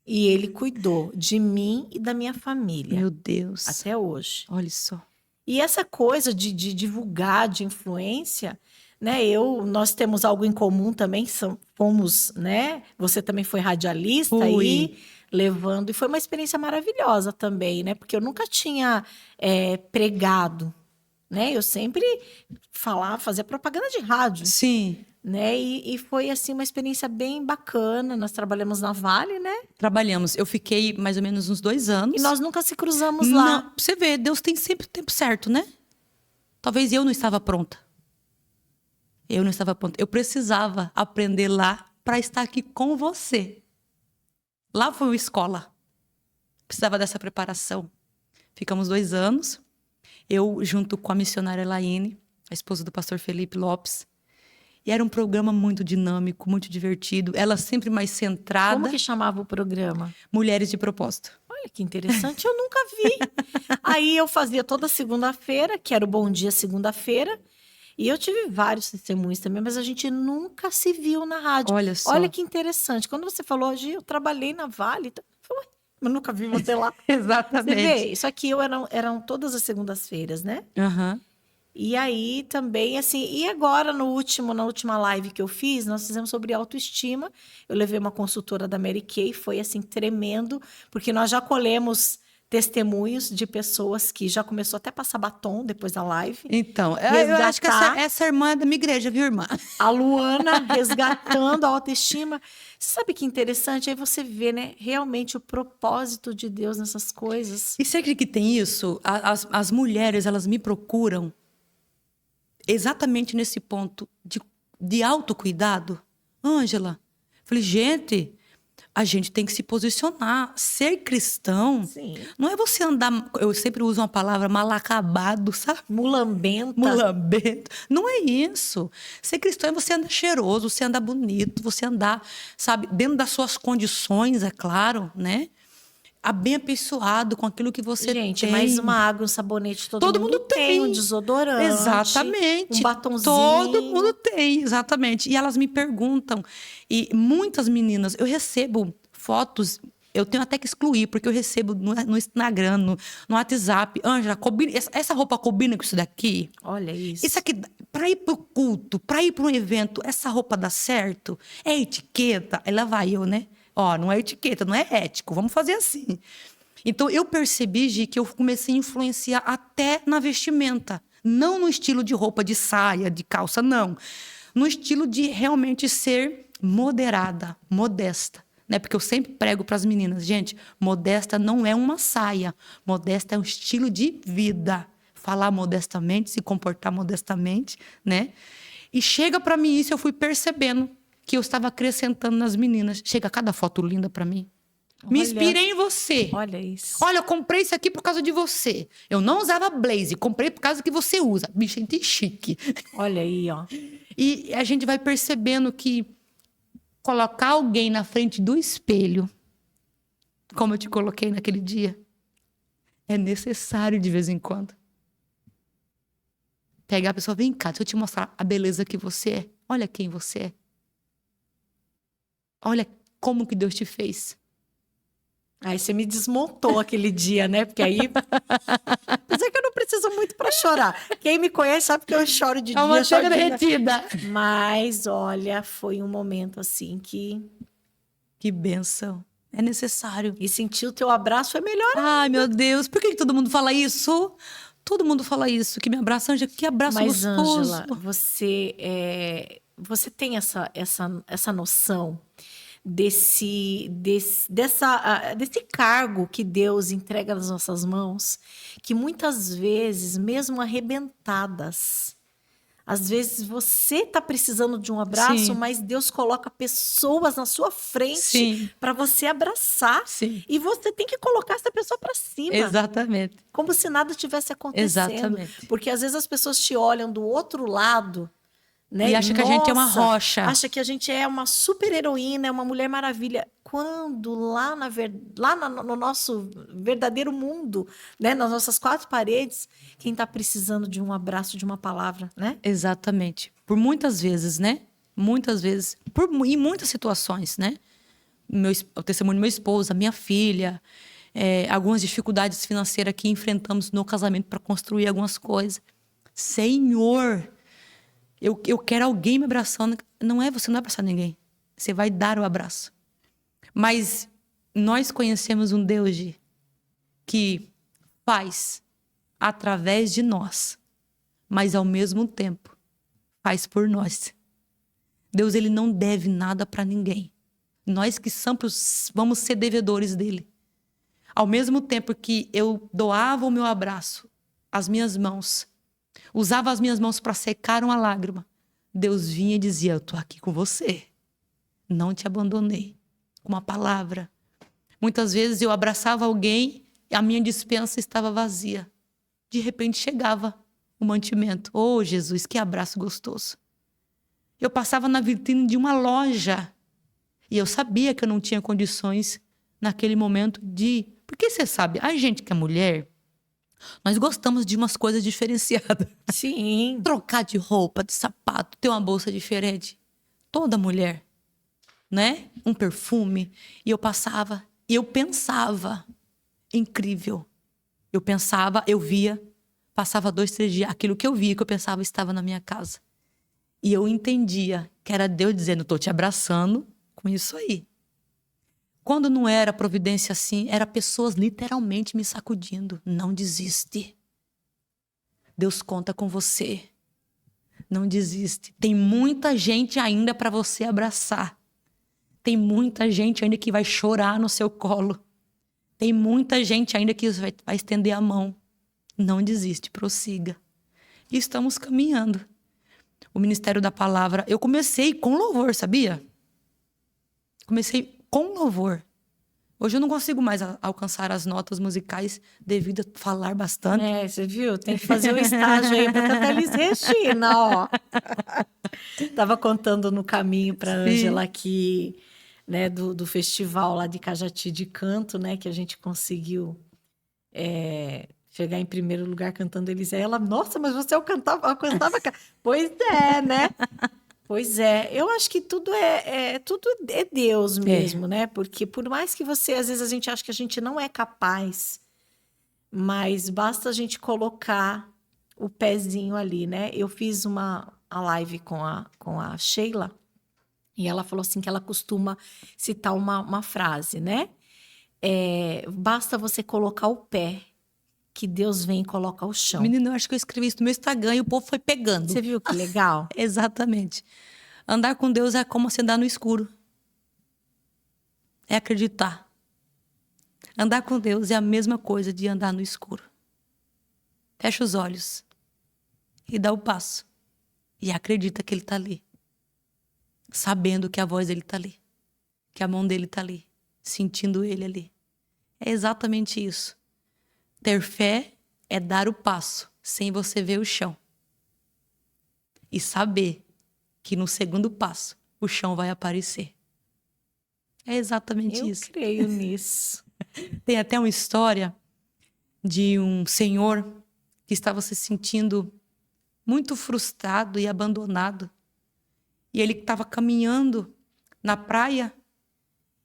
E ele cuidou de mim e da minha família. Meu Deus. Até hoje. Olha só. E essa coisa de divulgar, de influência, né? Nós temos algo em comum também, fomos, né? Você também foi radialista aí, levando, e foi uma experiência maravilhosa também, né? Porque eu nunca tinha pregado, né? Eu sempre fazia propaganda de rádio. Sim. Né? E foi, assim, uma experiência bem bacana. Nós trabalhamos na Vale, né? Trabalhamos. Eu fiquei mais ou menos uns 2 anos. E nós nunca se cruzamos lá. Não, você vê, Deus tem sempre o tempo certo, né? Talvez eu não estava pronta. Eu não estava pronta. Eu precisava aprender lá para estar aqui com você. Lá foi uma escola. Precisava dessa preparação. Ficamos 2 anos. Eu, junto com a missionária Elaine, a esposa do pastor Felipe Lopes. E era um programa muito dinâmico, muito divertido. Ela sempre mais centrada. Como que chamava o programa? Mulheres de Propósito. Olha que interessante, eu nunca vi. Aí eu fazia toda segunda-feira, que era o Bom Dia Segunda-feira. E eu tive vários testemunhos também, mas a gente nunca se viu na rádio. Olha só. Olha que interessante. Quando você falou, hoje eu trabalhei na Vale, eu falei, eu nunca vi você lá. Exatamente. Você vê, isso aqui eram todas as segundas-feiras, né? Aham. E aí também, assim, e agora na última live que eu fiz, nós fizemos sobre autoestima. Eu levei uma consultora da Mary Kay, foi assim tremendo, porque nós já colhemos testemunhos de pessoas que já começou até a passar batom depois da live. Então, eu acho que Resgatar. essa irmã é da minha igreja, viu, irmã? A Luana resgatando a autoestima. Você sabe que interessante? Aí você vê, né, realmente o propósito de Deus nessas coisas. E você acredita que tem isso? As mulheres, elas me procuram exatamente nesse ponto de autocuidado. Ângela, falei, gente, a gente tem que se posicionar. Ser cristão Sim. não é você andar... Eu sempre uso uma palavra mal acabado, sabe? Mulambenta. Mulambento. Não é isso. Ser cristão é você andar cheiroso, você andar bonito, você andar, sabe, dentro das suas condições, é claro, né? Bem apessoado com aquilo que você Gente, tem. mais uma água, um sabonete, todo mundo tem. Um desodorante. Exatamente. Um batonzinho. Todo mundo tem, exatamente. E elas me perguntam. E muitas meninas, eu recebo fotos, eu tenho até que excluir, porque eu recebo no Instagram, no WhatsApp. Ângela, essa roupa combina com isso daqui? Olha isso. Isso aqui, para ir pro culto, para ir para um evento, essa roupa dá certo? É etiqueta? Aí lá vai eu, né? Ó, não é etiqueta, não é ético, vamos fazer assim. Então, eu percebi, Gi, que eu comecei a influenciar até na vestimenta. Não no estilo de roupa, de saia, de calça, não. No estilo de realmente ser moderada, modesta. Né? Porque eu sempre prego para as meninas, gente, modesta não é uma saia. Modesta é um estilo de vida. Falar modestamente, se comportar modestamente, né? E chega para mim isso, eu fui percebendo que eu estava acrescentando nas meninas. Chega cada foto linda para mim. Me inspirei em você. Olha isso. Olha, eu comprei isso aqui por causa de você. Eu não usava blazer, comprei por causa que você usa. Bicho, gente chique. Olha aí, ó. E a gente vai percebendo que colocar alguém na frente do espelho, como eu te coloquei naquele dia, é necessário de vez em quando. Pegar a pessoa, vem cá, deixa eu te mostrar a beleza que você é. Olha quem você é. Olha como que Deus te fez. Aí você me desmontou aquele dia, né? Porque aí... Apesar que eu não preciso muito para chorar. Quem me conhece sabe que eu choro de É uma dia, choro chega de derretida. Mas, olha, foi um momento assim que... Que bênção. É necessário. E sentir o teu abraço é melhor. Ai, meu Deus. Por que todo mundo fala isso? Todo mundo fala isso. Que me abraça, Ângela. Que abraço Mas, gostoso. Ângela, você tem essa noção desse cargo que Deus entrega nas nossas mãos, que muitas vezes, mesmo arrebentadas, às vezes você está precisando de um abraço, Sim. mas Deus coloca pessoas na sua frente para você abraçar. Sim. E você tem que colocar essa pessoa para cima. Exatamente. Como se nada tivesse acontecendo. Exatamente. Porque às vezes as pessoas te olham do outro lado, né? E acha que a gente é uma rocha. Acha que a gente é uma super heroína, é uma mulher maravilha. Quando lá no nosso verdadeiro mundo, né? Nas nossas quatro paredes, quem está precisando de um abraço, de uma palavra, né? Exatamente. Por muitas vezes, né? Muitas vezes. Em muitas situações, né? O testemunho do meu esposo, a minha filha, algumas dificuldades financeiras que enfrentamos no casamento para construir algumas coisas. Senhor, eu quero alguém me abraçando. Você não vai abraçar ninguém. Você vai dar o abraço. Mas nós conhecemos um Deus que faz através de nós, mas ao mesmo tempo faz por nós. Deus, ele não deve nada para ninguém. Nós que vamos ser devedores dele. Ao mesmo tempo que eu doava o meu abraço, as minhas mãos, usava as minhas mãos para secar uma lágrima, Deus vinha e dizia, eu estou aqui com você. Não te abandonei. Com uma palavra. Muitas vezes eu abraçava alguém e a minha despensa estava vazia. De repente chegava o mantimento. Oh, Jesus, que abraço gostoso. Eu passava na vitrine de uma loja e eu sabia que eu não tinha condições naquele momento Porque você sabe, a gente que é mulher, nós gostamos de umas coisas diferenciadas. Sim. Trocar de roupa, de sapato, ter uma bolsa diferente. Toda mulher, né? Um perfume. E eu passava, e eu pensava, incrível. Eu pensava, eu via, passava 2, 3 dias, aquilo que eu via, que eu pensava, estava na minha casa. E eu entendia que era Deus dizendo, estou te abraçando com isso aí. Quando não era providência assim, era pessoas literalmente me sacudindo. Não desiste. Deus conta com você. Não desiste. Tem muita gente ainda para você abraçar. Tem muita gente ainda que vai chorar no seu colo. Tem muita gente ainda que vai estender a mão. Não desiste, prossiga. E estamos caminhando. O Ministério da Palavra, eu comecei com louvor, sabia? Comecei com louvor. Hoje eu não consigo mais alcançar as notas musicais devido a falar bastante. Você viu? Tem que fazer o estágio aí para cantar Elis Regina, ó. Tava contando no caminho para Ângela aqui, né, do festival lá de Cajati de canto, né, que a gente conseguiu chegar em primeiro lugar cantando Elis. Ela, nossa, mas você cantava. Pois é, né? Pois é, eu acho que tudo é Deus mesmo, né? Porque por mais que você, às vezes a gente acha que a gente não é capaz, mas basta a gente colocar o pezinho ali, né? Eu fiz a live com a Sheila e ela falou assim que ela costuma citar uma frase, né? Basta você colocar o pé, que Deus vem e coloca o chão. Menina, eu acho que eu escrevi isso no meu Instagram e o povo foi pegando. Você viu que legal? Exatamente. Andar com Deus é como você andar no escuro. É acreditar. Andar com Deus é a mesma coisa de andar no escuro. Fecha os olhos e dá o passo. E acredita que Ele está ali. Sabendo que a voz dele está ali. Que a mão dele está ali. Sentindo Ele ali. É exatamente isso. Ter fé é dar o passo sem você ver o chão. E saber que no segundo passo o chão vai aparecer. É exatamente isso. Eu creio nisso. Tem até uma história de um senhor que estava se sentindo muito frustrado e abandonado. E ele estava caminhando na praia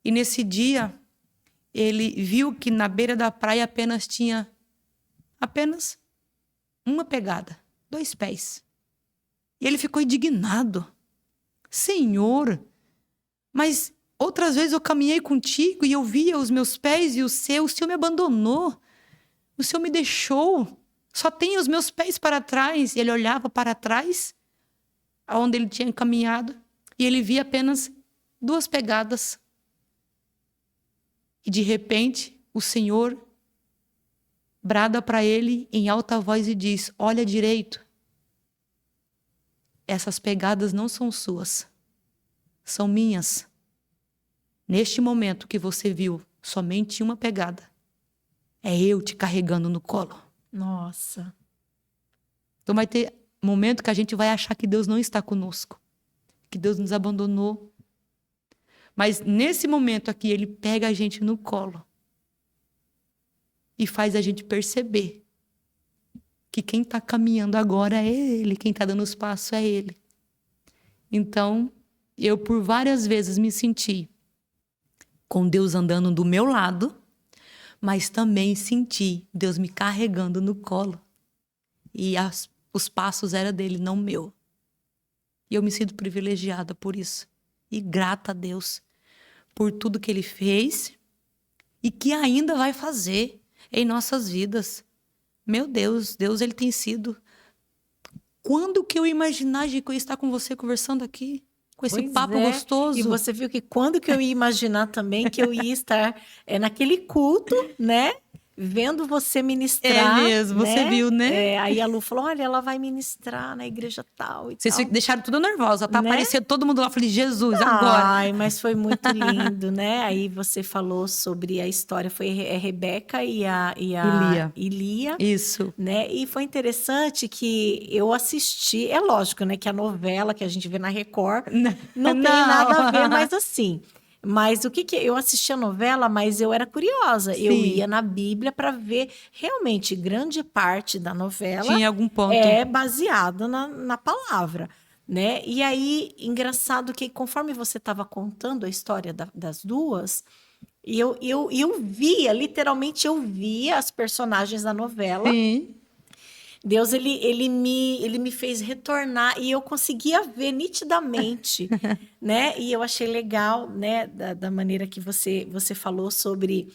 e nesse dia ele viu que na beira da praia tinha apenas uma pegada, 2 pés. E ele ficou indignado. Senhor, mas outras vezes eu caminhei contigo e eu via os meus pés e o Senhor me abandonou. O Senhor me deixou. Só tem os meus pés para trás. E ele olhava para trás, aonde ele tinha caminhado, e ele via apenas 2 pegadas. E de repente, o Senhor brada para ele em alta voz e diz: olha direito. Essas pegadas não são suas, são minhas. Neste momento que você viu somente uma pegada, é eu te carregando no colo. Nossa. Então vai ter momento que a gente vai achar que Deus não está conosco, que Deus nos abandonou. Mas nesse momento aqui, Ele pega a gente no colo e faz a gente perceber que quem está caminhando agora é Ele, quem está dando os passos é Ele. Então, eu por várias vezes me senti com Deus andando do meu lado, mas também senti Deus me carregando no colo. E os passos eram dele, não meu. E eu me sinto privilegiada por isso. E grata a Deus por tudo que Ele fez e que ainda vai fazer em nossas vidas. Meu Deus, Ele tem sido... Quando que eu imaginar que eu ia estar com você conversando aqui? Com esse papo gostoso. E você viu que quando que eu ia imaginar também que eu ia estar naquele culto, né? Vendo você ministrar. É mesmo, né? você viu, né? Aí a Lu falou, olha, ela vai ministrar na igreja tal e Vocês tal. deixaram tudo nervosa, tá? Né? Aparecendo todo mundo lá. Eu falei, Jesus, agora. Ai, mas foi muito lindo, né? Aí você falou sobre a história, foi Rebeca e a Ilia. Isso. Né? E foi interessante que eu assisti, é lógico, né, que a novela que a gente vê na Record não tem nada a ver, mas assim... Mas o que eu assisti a novela, mas eu era curiosa. Sim. Eu ia na Bíblia para ver realmente grande parte da novela. Tinha algum ponto. É baseada na palavra, né? E aí, engraçado que conforme você estava contando a história das duas, eu via, literalmente eu via as personagens da novela. Sim. Deus, ele me fez retornar e eu conseguia ver nitidamente, né? E eu achei legal, né, da maneira que você falou sobre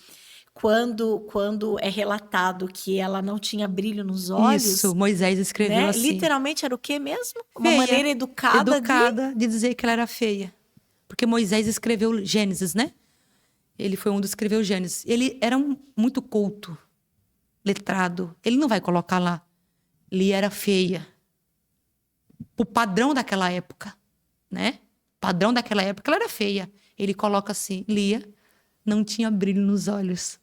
quando é relatado que ela não tinha brilho nos Isso, olhos, Moisés escreveu né? assim. Literalmente era o quê mesmo? Uma Feia, maneira educada de dizer que ela era feia. Porque Moisés escreveu Gênesis, né? Ele foi um dos que escreveu Gênesis. Ele era muito culto, letrado. Ele não vai colocar lá. Lia era feia. O padrão daquela época, né? O padrão daquela época, ela era feia. Ele coloca assim, Lia não tinha brilho nos olhos.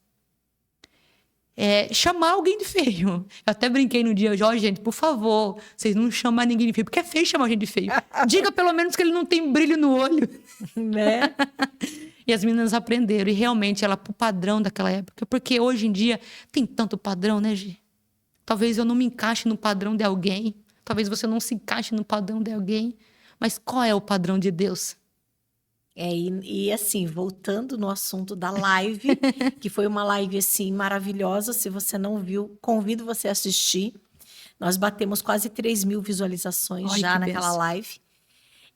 Chamar alguém de feio. Eu até brinquei no dia, gente, por favor, vocês não chamam ninguém de feio, porque é feio chamar alguém de feio. Diga pelo menos que ele não tem brilho no olho. né? E as meninas aprenderam, e realmente ela pro padrão daquela época, porque hoje em dia tem tanto padrão, né, Gi? Talvez eu não me encaixe no padrão de alguém, talvez você não se encaixe no padrão de alguém, mas qual é o padrão de Deus? E assim, voltando no assunto da live, que foi uma live assim maravilhosa. Se você não viu, convido você a assistir. Nós batemos quase 3.000 visualizações Ai, já que naquela benção. live.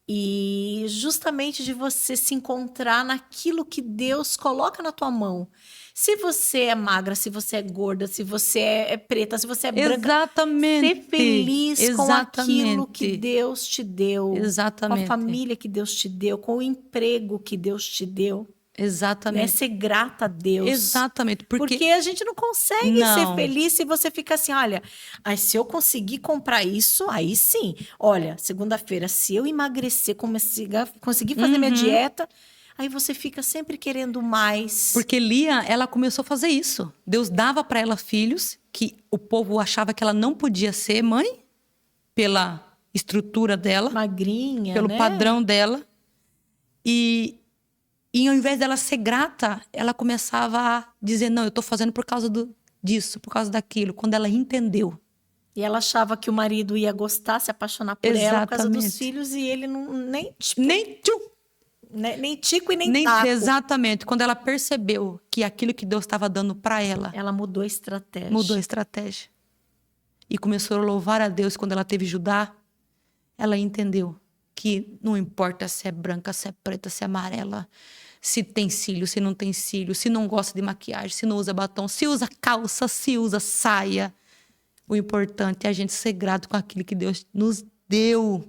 E justamente de você se encontrar naquilo que Deus coloca na tua mão. Se você é magra, se você é gorda, se você é preta, se você é branca, Exatamente. ser feliz com aquilo que Exatamente. Deus te deu, com a Exatamente. família que Deus te deu, com o emprego que Deus te deu, né? Exatamente. Ser grata a Deus. Exatamente. Porque a gente não consegue ser Não. feliz se você fica assim, olha, se eu conseguir comprar isso, aí sim. Olha, segunda-feira, se eu emagrecer, conseguir fazer minha dieta, aí você fica sempre querendo mais. Porque Lia, ela começou a fazer isso. Deus dava para ela filhos que o povo achava que ela não podia ser mãe pela estrutura dela, Magrinha, pelo né? padrão dela. E ao invés dela ser grata, ela começava a dizer, não, eu tô fazendo por causa disso, por causa daquilo. Quando ela entendeu. E ela achava que o marido ia gostar, se apaixonar por ela por causa dos Exatamente. filhos, e ele não, nem tico e nem taco. Exatamente. Quando ela percebeu que aquilo que Deus estava dando para ela, mudou a estratégia. Mudou a estratégia. E começou a louvar a Deus. Quando ela teve Judá, ela entendeu que não importa se é branca, se é preta, se é amarela, se tem cílio, se não tem cílio, se não gosta de maquiagem, se não usa batom, se usa calça, se usa saia. O importante é a gente ser grato com aquilo que Deus nos deu.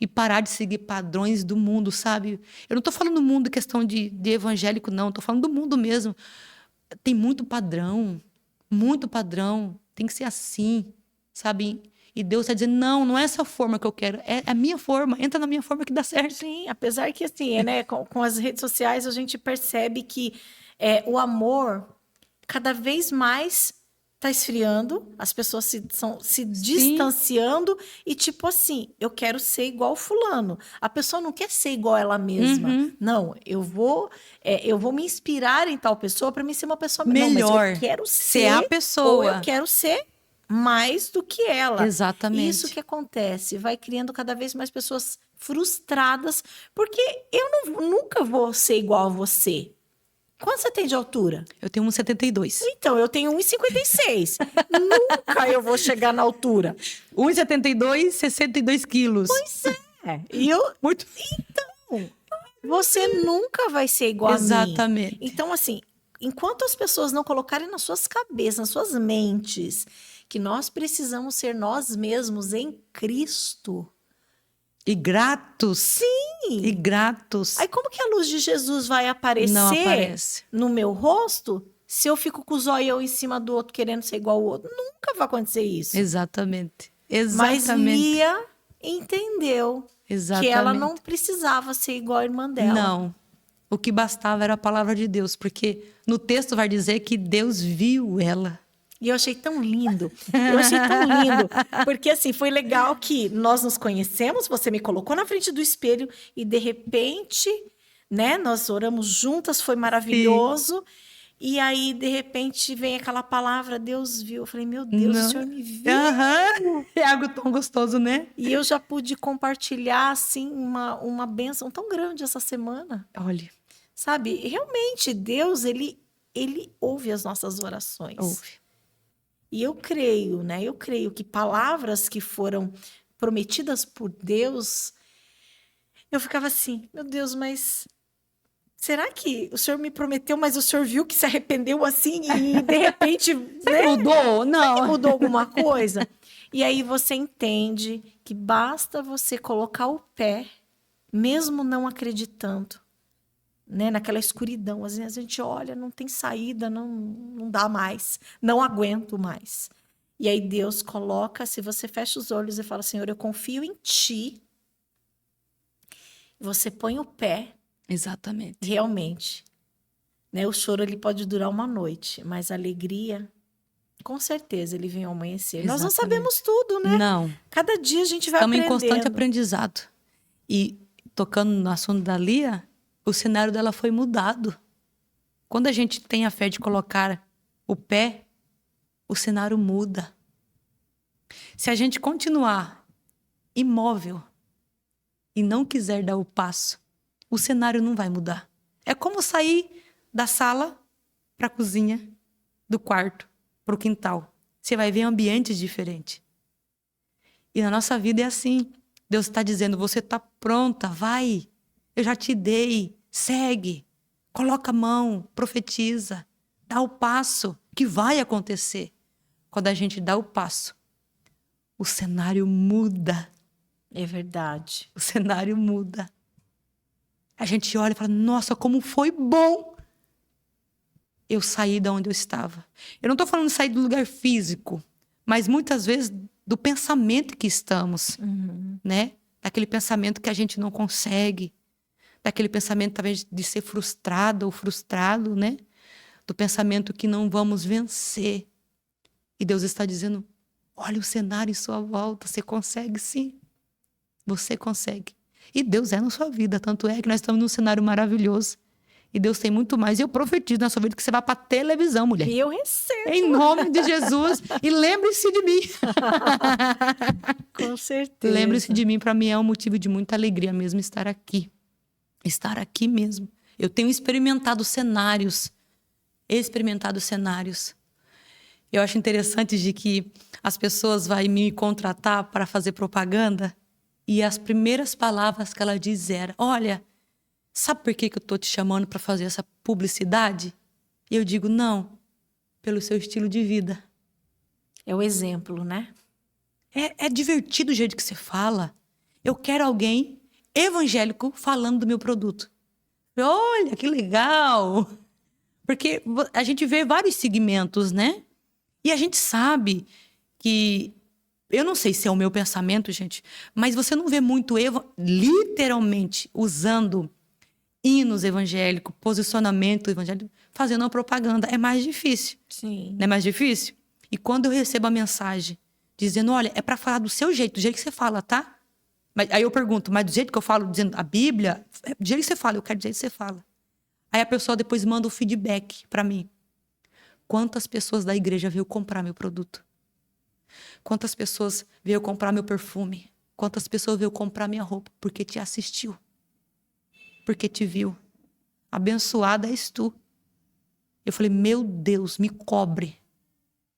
E parar de seguir padrões do mundo, sabe? Eu não estou falando do mundo questão de evangélico, não. Estou falando do mundo mesmo. Tem muito padrão. Muito padrão. Tem que ser assim, sabe? E Deus está dizendo, não é essa forma que eu quero. É a minha forma. Entra na minha forma que dá certo. Sim, apesar que assim, né? Com as redes sociais a gente percebe que o amor cada vez mais tá esfriando, as pessoas se distanciando e tipo assim, eu quero ser igual fulano. A pessoa não quer ser igual ela mesma. Não, eu vou me inspirar em tal pessoa para mim ser uma pessoa melhor. Não, mas eu quero ser a pessoa. ou eu quero ser mais do que ela. Exatamente. Isso que acontece, vai criando cada vez mais pessoas frustradas, porque eu nunca vou ser igual a você. Quanto você tem de altura? Eu tenho 1,72. Então, eu tenho 1,56. Nunca eu vou chegar na altura. 1,72, 62 quilos. Pois é. E eu... Muito. Então, você nunca vai ser igual a mim. Exatamente. Então, assim, enquanto as pessoas não colocarem nas suas cabeças, nas suas mentes, que nós precisamos ser nós mesmos em Cristo. E gratos. Sim. E gratos. Aí como que a luz de Jesus vai aparecer Não aparece. no meu rosto se eu fico com o zóio em cima do outro querendo ser igual ao outro? Nunca vai acontecer isso. Exatamente. Mas Lia entendeu que ela não precisava ser igual a irmã dela. Não. O que bastava era a palavra de Deus, porque no texto vai dizer que Deus viu ela. E eu achei tão lindo. Porque assim, foi legal que nós nos conhecemos, você me colocou na frente do espelho e de repente, né, nós oramos juntas, foi maravilhoso. Sim. E aí, de repente, vem aquela palavra, Deus viu. Eu falei, meu Deus, o Senhor me viu. É algo tão gostoso, né? E eu já pude compartilhar, assim, uma bênção tão grande essa semana. Olha. Sabe, realmente, Deus, ele ouve as nossas orações. Ouve. E eu creio, né? Eu creio que palavras que foram prometidas por Deus, eu ficava assim, meu Deus, mas será que o senhor me prometeu, mas o senhor viu que se arrependeu assim e de repente, Você né? mudou? Não. Mudou alguma coisa? E aí você entende que basta você colocar o pé, mesmo não acreditando, né? Naquela escuridão. Às vezes a gente olha, não tem saída, não dá mais, não aguento mais. E aí Deus coloca, se você fecha os olhos e fala, Senhor, eu confio em Ti, você põe o pé, Exatamente. realmente, né? O choro ele pode durar uma noite, mas a alegria, com certeza, ele vem ao amanhecer. Nós não Exatamente. sabemos tudo, né? Não. Cada dia a gente vai Estamos em constante aprendendo. aprendizado. E tocando no assunto da Lia, o cenário dela foi mudado. Quando a gente tem a fé de colocar o pé, o cenário muda. Se a gente continuar imóvel e não quiser dar o passo, o cenário não vai mudar. É como sair da sala para a cozinha, do quarto para o quintal. Você vai ver ambientes diferentes. E na nossa vida é assim. Deus está dizendo, você está pronta, vai. Eu já te dei, segue. Coloca a mão, profetiza. Dá o passo, que vai acontecer. Quando a gente dá o passo, o cenário muda. É verdade. O cenário muda. A gente olha e fala, nossa, como foi bom eu sair de onde eu estava. Eu não estou falando de sair do lugar físico, mas muitas vezes do pensamento que estamos, né? Daquele pensamento que a gente não consegue, daquele pensamento talvez de ser frustrado ou frustrado, né? Do pensamento que não vamos vencer. E Deus está dizendo, olha o cenário em sua volta, você consegue sim. Você consegue. E Deus é na sua vida, tanto é que nós estamos num cenário maravilhoso. E Deus tem muito mais. E eu profetizo na sua vida que você vai para televisão, mulher. E eu recebo. Em nome de Jesus. E lembre-se de mim. Com certeza. Lembre-se de mim. Para mim é um motivo de muita alegria mesmo estar aqui. Estar aqui mesmo. Eu tenho experimentado cenários. Eu acho interessante de que as pessoas vão me contratar para fazer propaganda e as primeiras palavras que ela diz eram, olha, sabe por que eu estou te chamando para fazer essa publicidade? E eu digo, não, pelo seu estilo de vida. É o exemplo, né? É divertido o jeito que você fala. Eu quero alguém evangélico falando do meu produto. Olha, que legal! Porque a gente vê vários segmentos, né? E a gente sabe que... Eu não sei se é o meu pensamento, gente, mas você não vê muito literalmente usando hinos evangélicos, posicionamento evangélico, fazendo uma propaganda. É mais difícil. Sim. Não é mais difícil? E quando eu recebo a mensagem dizendo, olha, é para falar do seu jeito, do jeito que você fala, tá? Mas, aí eu pergunto, mas do jeito que eu falo, dizendo a Bíblia, do jeito que você fala, eu quero do jeito que você fala. Aí a pessoa depois manda o feedback para mim. Quantas pessoas da igreja veio comprar meu produto? Quantas pessoas veio comprar meu perfume? Quantas pessoas veio comprar minha roupa? Porque te assistiu. Porque te viu. Abençoada és tu. Eu falei, meu Deus, me cobre.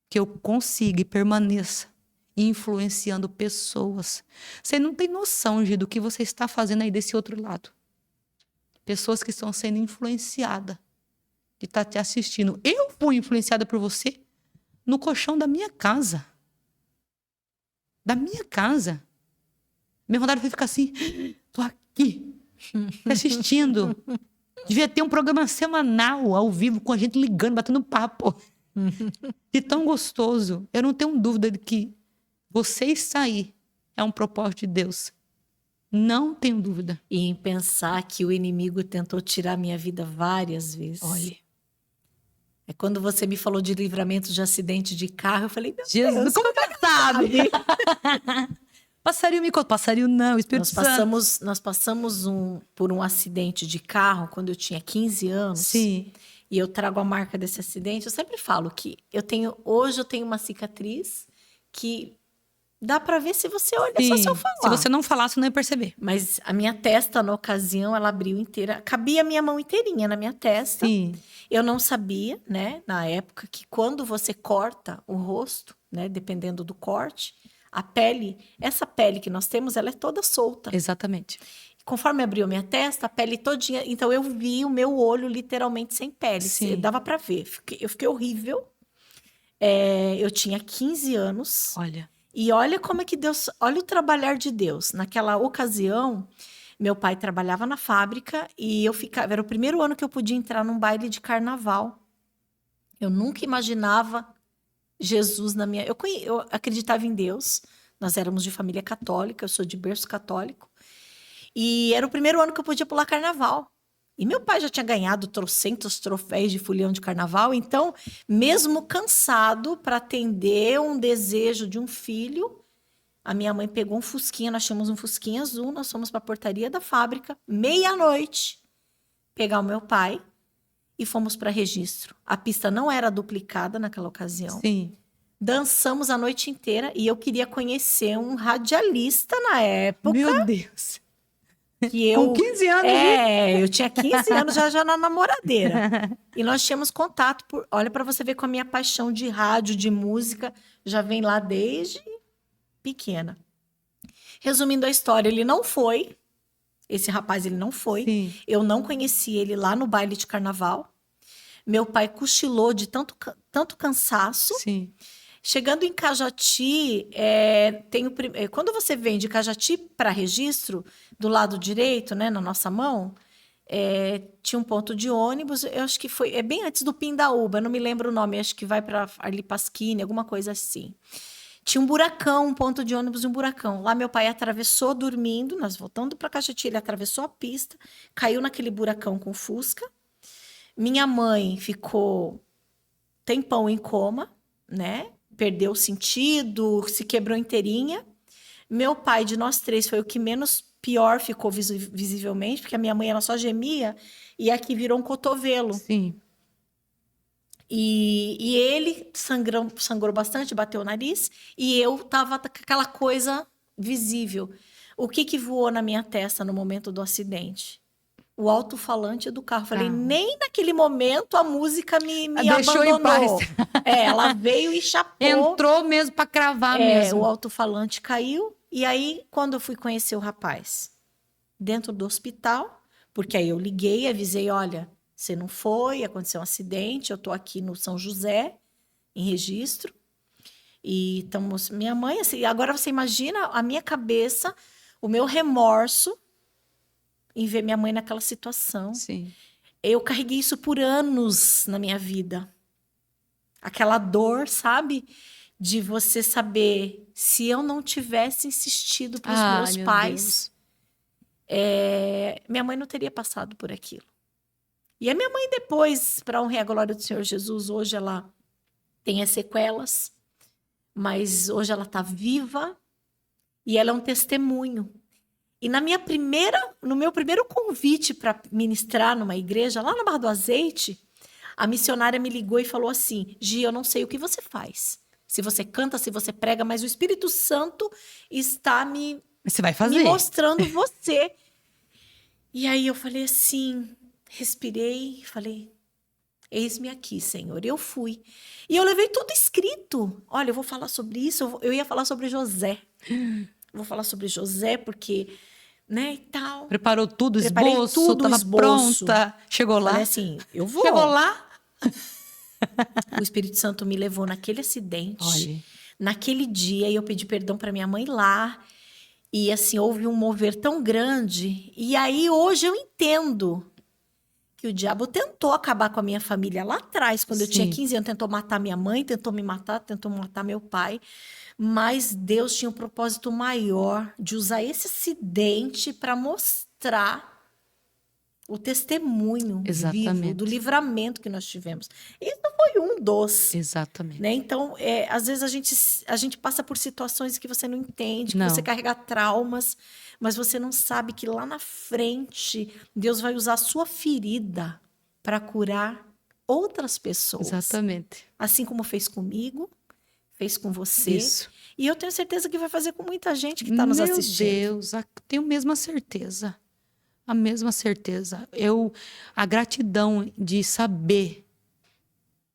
Que eu consiga e permaneça influenciando pessoas. Você não tem noção, Gi, do que você está fazendo aí desse outro lado. Pessoas que estão sendo influenciadas de estar te assistindo. Eu fui influenciada por você no colchão da minha casa. Da minha casa. Minha vontade foi ficar assim, tô aqui, te assistindo. Devia ter um programa semanal, ao vivo, com a gente ligando, batendo papo. De tão gostoso. Eu não tenho dúvida de que você está aí é um propósito de Deus. Não tenho dúvida. E em pensar que o inimigo tentou tirar minha vida várias vezes. Olha. É quando você me falou de livramento de acidente de carro, eu falei, meu Jesus, Deus, como você sabe? Passarinho me conta. Passarinho não, Espírito Santo. Nós passamos por um acidente de carro quando eu tinha 15 anos. Sim. E eu trago a marca desse acidente. Eu sempre falo que hoje eu tenho uma cicatriz que Dá pra ver se você olha, só se eu Sim. falar. Se você não falasse, não ia perceber. Mas a minha testa, na ocasião, ela abriu inteira. Cabia a minha mão inteirinha na minha testa. Sim. Eu não sabia, né, na época, que quando você corta o rosto, né, dependendo do corte, a pele, essa pele que nós temos, ela é toda solta. Exatamente. Conforme abriu minha testa, a pele todinha. Então eu vi o meu olho literalmente sem pele. Sim. Dava pra ver. Eu fiquei horrível. Eu tinha 15 anos. Olha. E olha como é que Deus. Olha o trabalhar de Deus. Naquela ocasião, meu pai trabalhava na fábrica e eu ficava. Era o primeiro ano que eu podia entrar num baile de carnaval. Eu nunca imaginava Jesus na minha. Eu acreditava em Deus. Nós éramos de família católica, eu sou de berço católico. E era o primeiro ano que eu podia pular carnaval. E meu pai já tinha ganhado trocentos troféus de folião de carnaval. Então, mesmo cansado para atender um desejo de um filho, a minha mãe pegou um fusquinha, nós tínhamos um fusquinha azul, nós fomos para a portaria da fábrica, meia-noite, pegar o meu pai e fomos para registro. A pista não era duplicada naquela ocasião. Sim. Dançamos a noite inteira e eu queria conhecer um radialista na época. Meu Deus. Que Com 15 anos, eu tinha 15 anos já na namoradeira. E nós tínhamos contato olha para você ver com a minha paixão de rádio, de música, já vem lá desde pequena. Resumindo a história, ele não foi. Esse rapaz, ele não foi. Sim. Eu não conheci ele lá no baile de carnaval. Meu pai cochilou de tanto cansaço. Sim. Chegando em Cajati, quando você vem de Cajati para registro, do lado direito, né, na nossa mão, tinha um ponto de ônibus, eu acho que foi bem antes do Pindaúba, não me lembro o nome, acho que vai para Arli Pasquini, alguma coisa assim. Tinha um buracão, um ponto de ônibus e um buracão. Lá meu pai atravessou dormindo, nós voltando para Cajati, ele atravessou a pista, caiu naquele buracão com Fusca. Minha mãe ficou tempão em coma, né? Perdeu o sentido, se quebrou inteirinha. Meu pai, de nós três, foi o que menos pior ficou visivelmente, porque a minha mãe ela só gemia e aqui virou um cotovelo. Sim. E ele sangrou bastante, bateu o nariz, e eu tava com aquela coisa visível. O que voou na minha testa no momento do acidente? O alto-falante do carro. Falei, nem naquele momento a música me deixou abandonou. Em paz. Ela veio e chapou. Entrou mesmo para cravar mesmo. O alto-falante caiu. E aí, quando eu fui conhecer o rapaz, dentro do hospital, porque aí eu liguei, avisei, olha, você não foi, aconteceu um acidente, eu tô aqui no São José, em registro. E estamos... Minha mãe, assim, agora você imagina a minha cabeça, o meu remorso, em ver minha mãe naquela situação. Sim. Eu carreguei isso por anos na minha vida. Aquela dor, sabe? De você saber, se eu não tivesse insistido para os meus pais, minha mãe não teria passado por aquilo. E a minha mãe depois, para honrar a glória do Senhor Jesus, hoje ela tem as sequelas, mas hoje ela está viva e ela é um testemunho. E no meu primeiro convite para ministrar numa igreja, lá na Barra do Azeite, a missionária me ligou e falou assim, Gi, eu não sei o que você faz. Se você canta, se você prega, mas o Espírito Santo está você vai fazer. Me mostrando você. E aí eu falei assim, respirei, falei, eis-me aqui, Senhor. Eu fui. E eu levei tudo escrito. Olha, eu vou falar sobre isso, eu ia falar sobre José. Vou falar sobre José, porque, né, e tal. Preparou tudo, Preparei esboço, tudo, tava esboço. pronta. Chegou lá? Falei assim, eu vou. Chegou lá? O Espírito Santo me levou naquele acidente, Olha. naquele dia, e eu pedi perdão para minha mãe lá. E assim, houve um mover tão grande. E aí, hoje eu entendo que o diabo tentou acabar com a minha família lá atrás, quando eu tinha 15 anos, tentou matar minha mãe, tentou me matar, tentou matar meu pai. Mas Deus tinha um propósito maior de usar esse acidente para mostrar o testemunho vivo do livramento que nós tivemos. Isso foi um dos. Exatamente. Né? Então, às vezes a gente passa por situações que você não entende, que você carrega traumas, mas você não sabe que lá na frente Deus vai usar a sua ferida para curar outras pessoas. Exatamente. Assim como fez comigo, fez com você. Isso. E eu tenho certeza que vai fazer com muita gente que está nos assistindo. Meu Deus, tenho a mesma certeza. A mesma certeza. A gratidão de saber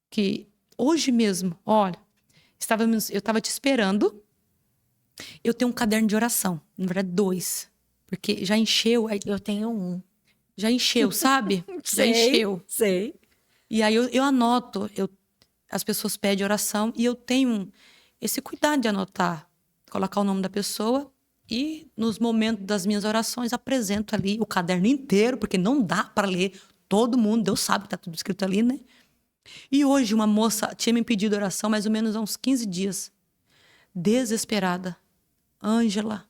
que hoje mesmo, olha, eu estava te esperando. Eu tenho um caderno de oração, na verdade 2, porque já encheu. Eu tenho um. Já encheu, sabe? Já encheu. Sei. E aí eu anoto, as pessoas pedem oração e eu tenho esse cuidado de anotar, colocar o nome da pessoa e nos momentos das minhas orações apresento ali o caderno inteiro, porque não dá para ler todo mundo, Deus sabe que tá tudo escrito ali, né? E hoje uma moça tinha me pedido oração mais ou menos há uns 15 dias, desesperada. Ângela,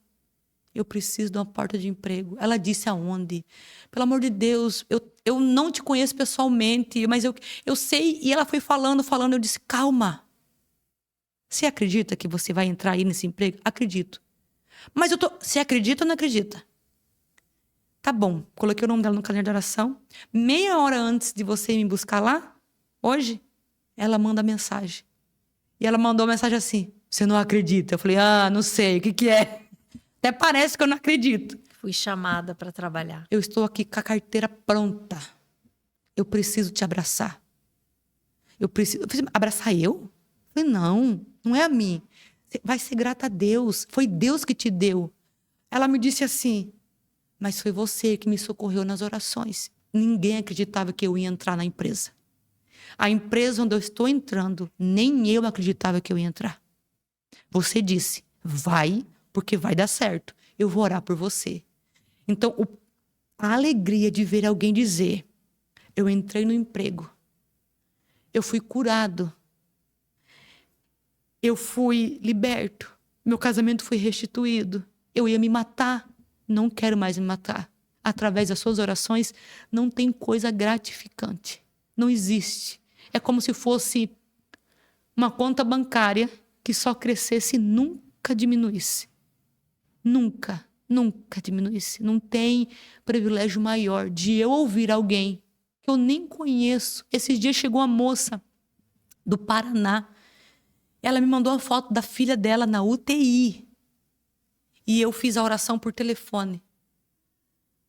eu preciso de uma porta de emprego. Ela disse aonde? Pelo amor de Deus, eu não te conheço pessoalmente, mas eu sei. E ela foi falando, eu disse, calma. Você acredita que você vai entrar aí nesse emprego? Acredito. Mas você acredita ou não acredita? Tá bom, coloquei o nome dela no caderno de oração. Meia hora antes de você me buscar lá, hoje, ela manda mensagem. E ela mandou uma mensagem assim, você não acredita? Eu falei, não sei, o que é? Até parece que eu não acredito. Fui chamada para trabalhar. Eu estou aqui com a carteira pronta. Eu preciso te abraçar. Eu preciso abraçar eu? Eu falei, não é a mim. Vai ser grata a Deus. Foi Deus que te deu. Ela me disse assim, mas foi você que me socorreu nas orações. Ninguém acreditava que eu ia entrar na empresa. A empresa onde eu estou entrando, nem eu acreditava que eu ia entrar. Você disse, vai, porque vai dar certo. Eu vou orar por você. Então, a alegria de ver alguém dizer, eu entrei no emprego, eu fui curado, eu fui liberto, meu casamento foi restituído, eu ia me matar, não quero mais me matar. Através das suas orações, não tem coisa gratificante. Não existe. É como se fosse uma conta bancária que só crescesse e nunca diminuísse. Nunca diminuísse. Não tem privilégio maior de eu ouvir alguém que eu nem conheço. Esses dias chegou uma moça do Paraná. Ela me mandou uma foto da filha dela na UTI. E eu fiz a oração por telefone.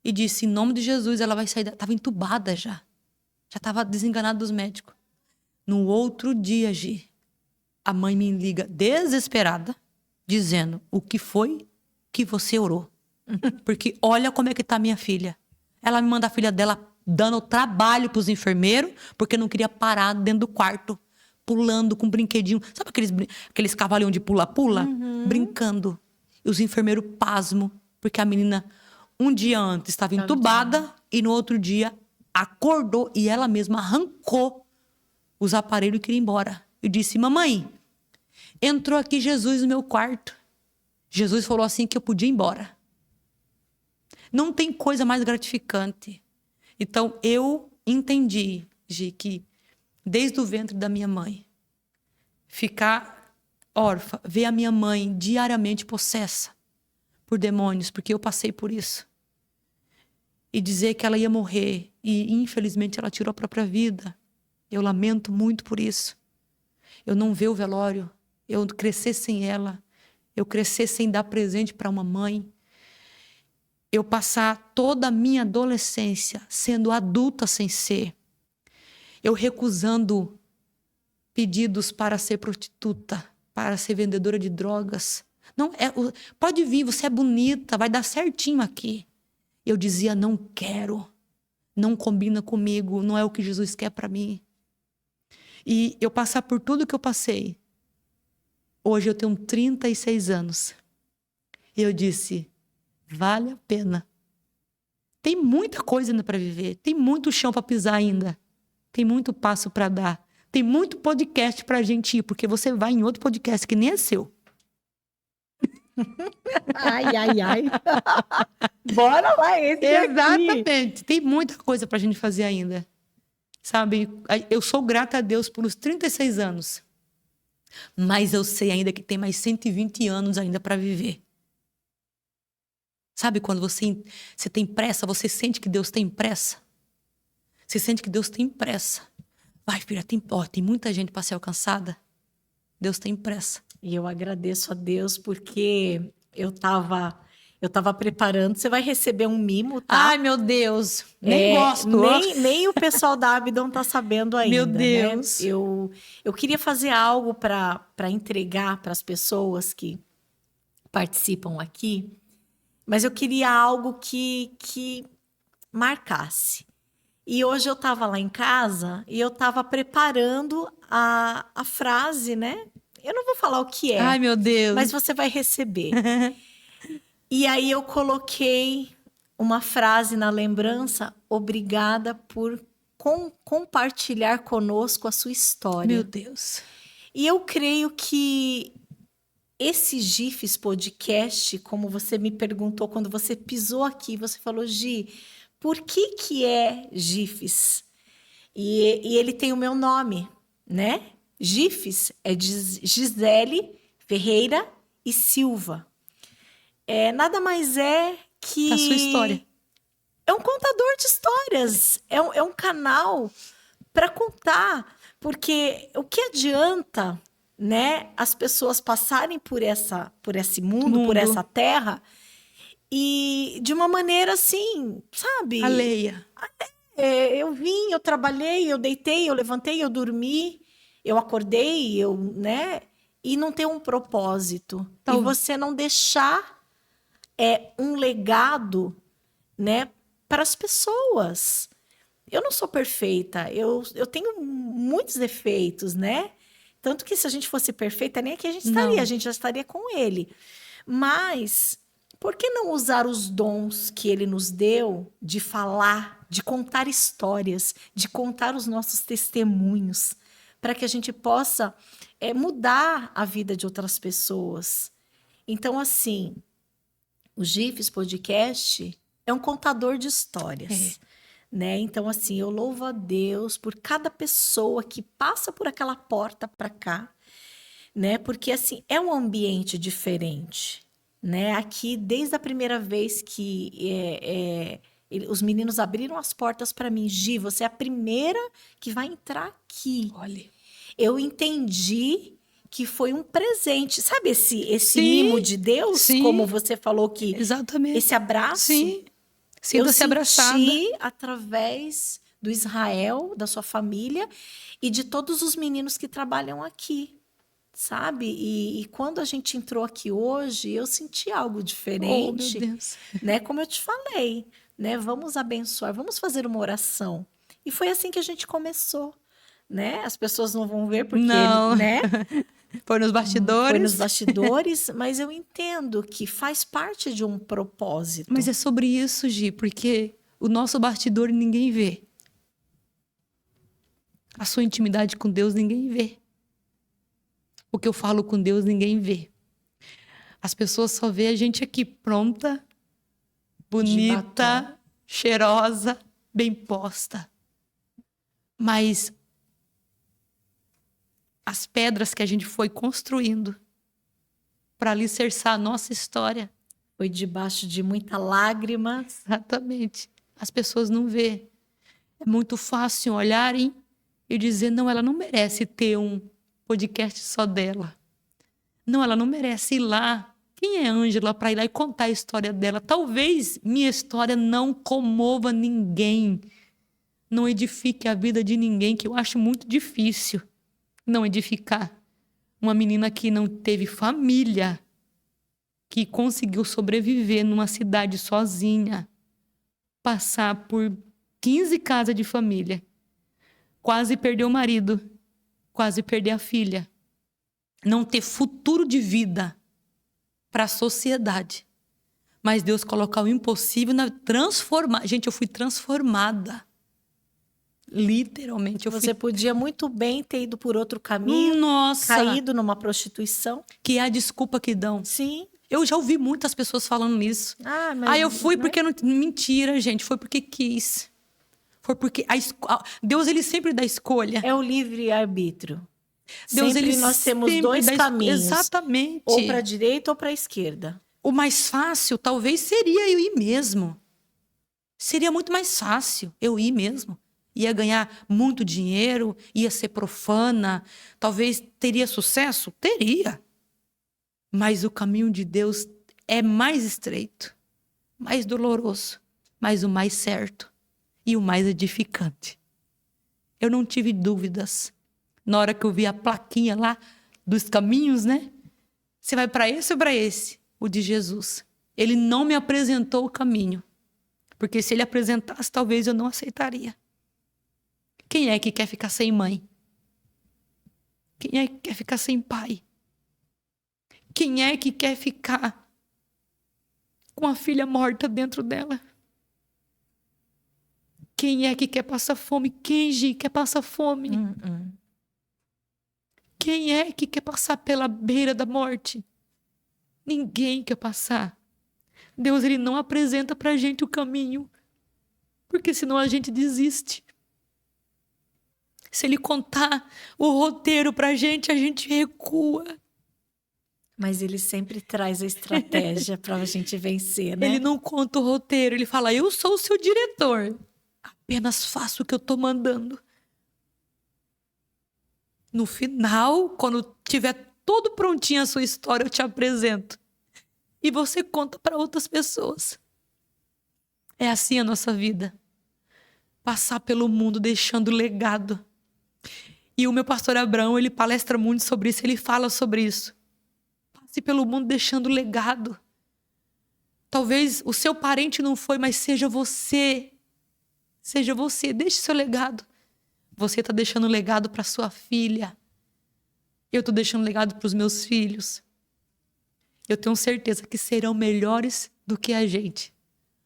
E disse, em nome de Jesus, ela vai sair. Estava entubada já. Já estava desenganada dos médicos. No outro dia, Gi, a mãe me liga desesperada, dizendo, o que foi que você orou? Porque olha como é que tá minha filha. Ela me manda a filha dela dando trabalho pros enfermeiros, porque não queria parar dentro do quarto, pulando com brinquedinho. Sabe aqueles cavalinhos de pula-pula? Brincando. E os enfermeiros pasmo, porque a menina, um dia antes, estava entubada e no outro dia acordou e ela mesma arrancou os aparelhos e queria ir embora. Eu disse, mamãe, entrou aqui Jesus no meu quarto. Jesus falou assim que eu podia ir embora. Não tem coisa mais gratificante. Então, eu entendi, Gi, que desde o ventre da minha mãe, ficar órfã, ver a minha mãe diariamente possessa por demônios, porque eu passei por isso. E dizer que ela ia morrer e, infelizmente, ela tirou a própria vida. Eu lamento muito por isso. Eu não ver o velório, eu crescer sem ela, eu crescer sem dar presente para uma mãe, eu passar toda a minha adolescência sendo adulta sem ser, eu recusando pedidos para ser prostituta, para ser vendedora de drogas. Não, pode vir, você é bonita, vai dar certinho aqui. Eu dizia, não quero, não combina comigo, não é o que Jesus quer para mim. E eu passar por tudo que eu passei. Hoje eu tenho 36 anos. E eu disse, vale a pena. Tem muita coisa ainda para viver. Tem muito chão para pisar ainda. Tem muito passo para dar. Tem muito podcast para a gente ir. Porque você vai em outro podcast que nem é seu. Ai. Bora lá, esse Exatamente. Tem muita coisa para a gente fazer ainda. Sabe, eu sou grata a Deus pelos 36 anos. Mas eu sei ainda que tem mais 120 anos ainda para viver. Sabe quando você tem pressa, você sente que Deus tem pressa? Você sente que Deus tem pressa. Vai, filha, tem muita gente para ser alcançada. Deus tem pressa. E eu agradeço a Deus porque eu tava preparando. Você vai receber um mimo, tá? Ai, meu Deus. Nem gosto. Nem o pessoal da Abdon tá sabendo ainda, Meu Deus. né? Eu queria fazer algo para entregar para as pessoas que participam aqui, mas eu queria algo que marcasse. E hoje eu estava lá em casa e eu estava preparando a frase, né? Eu não vou falar o que é, Ai, meu Deus. mas você vai receber. E aí eu coloquei uma frase na lembrança: obrigada por compartilhar conosco a sua história. Meu Deus. E eu creio que esse GIFs Podcast, como você me perguntou quando você pisou aqui, você falou, Gi, por que é GIFs? E ele tem o meu nome, né? GIFs é de Gisele Ferreira e Silva. Nada mais é que... A sua história. É um contador de histórias. É um canal para contar. Porque o que adianta, né, as pessoas passarem por esse mundo, por essa terra, e de uma maneira assim, sabe? Alheia. Eu vim, eu trabalhei, eu deitei, eu levantei, eu dormi, eu acordei, né? E não ter um propósito. E você não deixar um legado, né, para as pessoas. Eu não sou perfeita, eu tenho muitos defeitos, né? Tanto que se a gente fosse perfeita, nem aqui a gente estaria, a gente já estaria com ele. Mas por que não usar os dons que ele nos deu de falar, de contar histórias, de contar os nossos testemunhos, para que a gente possa mudar a vida de outras pessoas? Então, assim, o GIFs Podcast é um contador de histórias. Né? Então, assim, eu louvo a Deus por cada pessoa que passa por aquela porta para cá, né? Porque, assim, é um ambiente diferente, né? Aqui, desde a primeira vez que os meninos abriram as portas para mim, Gi, você é a primeira que vai entrar aqui. Olha. Eu entendi que foi um presente. Sabe esse mimo de Deus? Sim. Como você falou que... Exatamente. Esse abraço... Sim. Eu Sinta-se abraçada. senti através do Israel, da sua família e de todos os meninos que trabalham aqui, sabe? E quando a gente entrou aqui hoje, eu senti algo diferente, meu Deus. né? Como eu te falei, né? Vamos abençoar, vamos fazer uma oração. E foi assim que a gente começou, né? As pessoas não vão ver porque, não. né? Foi nos bastidores. Foi nos bastidores, mas eu entendo que faz parte de um propósito. Mas é sobre isso, Gi, porque o nosso bastidor ninguém vê. A sua intimidade com Deus ninguém vê. O que eu falo com Deus ninguém vê. As pessoas só vê a gente aqui pronta, bonita, cheirosa, bem posta. Mas as pedras que a gente foi construindo para alicerçar a nossa história. Foi debaixo de muita lágrima. Exatamente. As pessoas não vê. É muito fácil olharem e dizer, não, ela não merece ter um podcast só dela. Não, ela não merece ir lá. Quem é Ângela para ir lá e contar a história dela? Talvez minha história não comova ninguém, não edifique a vida de ninguém, que eu acho muito difícil. Não edificar uma menina que não teve família, que conseguiu sobreviver numa cidade sozinha, passar por 15 casas de família, quase perder o marido, quase perder a filha, não ter futuro de vida para a sociedade. Mas Deus colocar o impossível na transformar. Gente, eu fui transformada. Literalmente. Você podia muito bem ter ido por outro caminho, caído numa prostituição. Que é a desculpa que dão. Sim. Eu já ouvi muitas pessoas falando nisso. Mas eu fui porque não... Mentira, gente. Foi porque quis. Foi porque... Deus, ele sempre dá escolha. É o livre-arbítrio. Deus, sempre nós temos dois caminhos. Exatamente. Ou para a direita ou para a esquerda. O mais fácil talvez seria eu ir mesmo. Seria muito mais fácil eu ir mesmo. Ia ganhar muito dinheiro, ia ser profana, talvez teria sucesso? Teria. Mas o caminho de Deus é mais estreito, mais doloroso, mas o mais certo e o mais edificante. Eu não tive dúvidas. Na hora que eu vi a plaquinha lá dos caminhos, né? Você vai para esse ou para esse? O de Jesus. Ele não me apresentou o caminho. Porque se ele apresentasse, talvez eu não aceitaria. Quem é que quer ficar sem mãe? Quem é que quer ficar sem pai? Quem é que quer ficar com a filha morta dentro dela? Quem é que quer passar fome? Quem, Gi, quer passar fome? Quem é que quer passar pela beira da morte? Ninguém quer passar. Deus, ele não apresenta pra gente o caminho, porque senão a gente desiste. Se ele contar o roteiro pra gente, a gente recua. Mas ele sempre traz a estratégia para a gente vencer, né? Ele não conta o roteiro, ele fala, eu sou o seu diretor. Apenas faço o que eu tô mandando. No final, quando tiver todo prontinho a sua história, eu te apresento. E você conta para outras pessoas. É assim a nossa vida. Passar pelo mundo deixando legado. E o meu pastor Abraão, ele palestra muito sobre isso, ele fala sobre isso. Passe pelo mundo deixando legado. Talvez o seu parente não foi, mas seja você. Seja você, deixe seu legado. Você está deixando legado para sua filha. Eu estou deixando legado para os meus filhos. Eu tenho certeza que serão melhores do que a gente.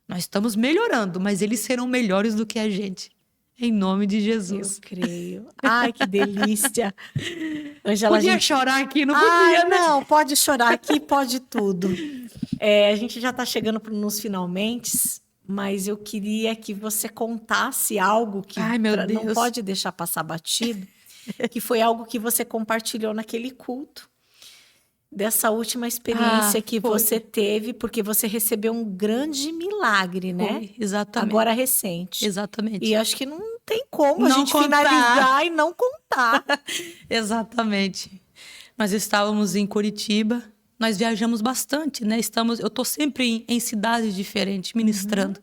Nós estamos melhorando, mas eles serão melhores do que a gente. Em nome de Jesus. Eu creio. Ai, que delícia. Angela, Podia chorar aqui, não podia, né? Não, pode chorar aqui, pode tudo. A gente já está chegando nos finalmente, mas eu queria que você contasse algo que Ai, meu Deus. não pode deixar passar batido, que foi algo que você compartilhou naquele culto. Dessa última experiência que foi. você teve, porque você recebeu um grande milagre, né? Foi, exatamente. Agora recente. Exatamente. E acho que não tem como a Não gente contar. finalizar e não contar. Exatamente. Nós estávamos em Curitiba, nós viajamos bastante, né? Eu estou sempre em cidades diferentes, ministrando.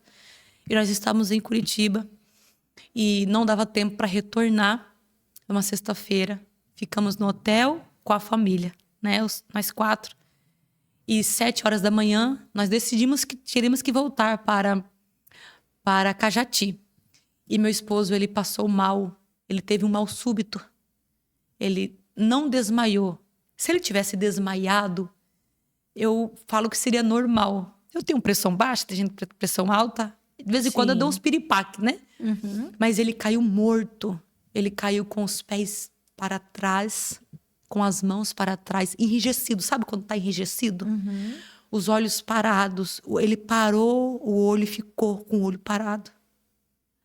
E nós estávamos em Curitiba e não dava tempo para retornar. Numa sexta-feira, ficamos no hotel com a família, né? Nós 4. E 7h da manhã, nós decidimos que teríamos que voltar para Cajati. E meu esposo, ele passou mal. Ele teve um mal súbito. Ele não desmaiou. Se ele tivesse desmaiado, eu falo que seria normal. Eu tenho pressão baixa, tem gente com pressão alta. De vez em quando eu dou uns piripaque, né? Mas ele caiu morto. Ele caiu com os pés para trás, com as mãos para trás, enrijecido. Sabe quando está enrijecido? Os olhos parados. Ele parou, o olho ficou com o olho parado.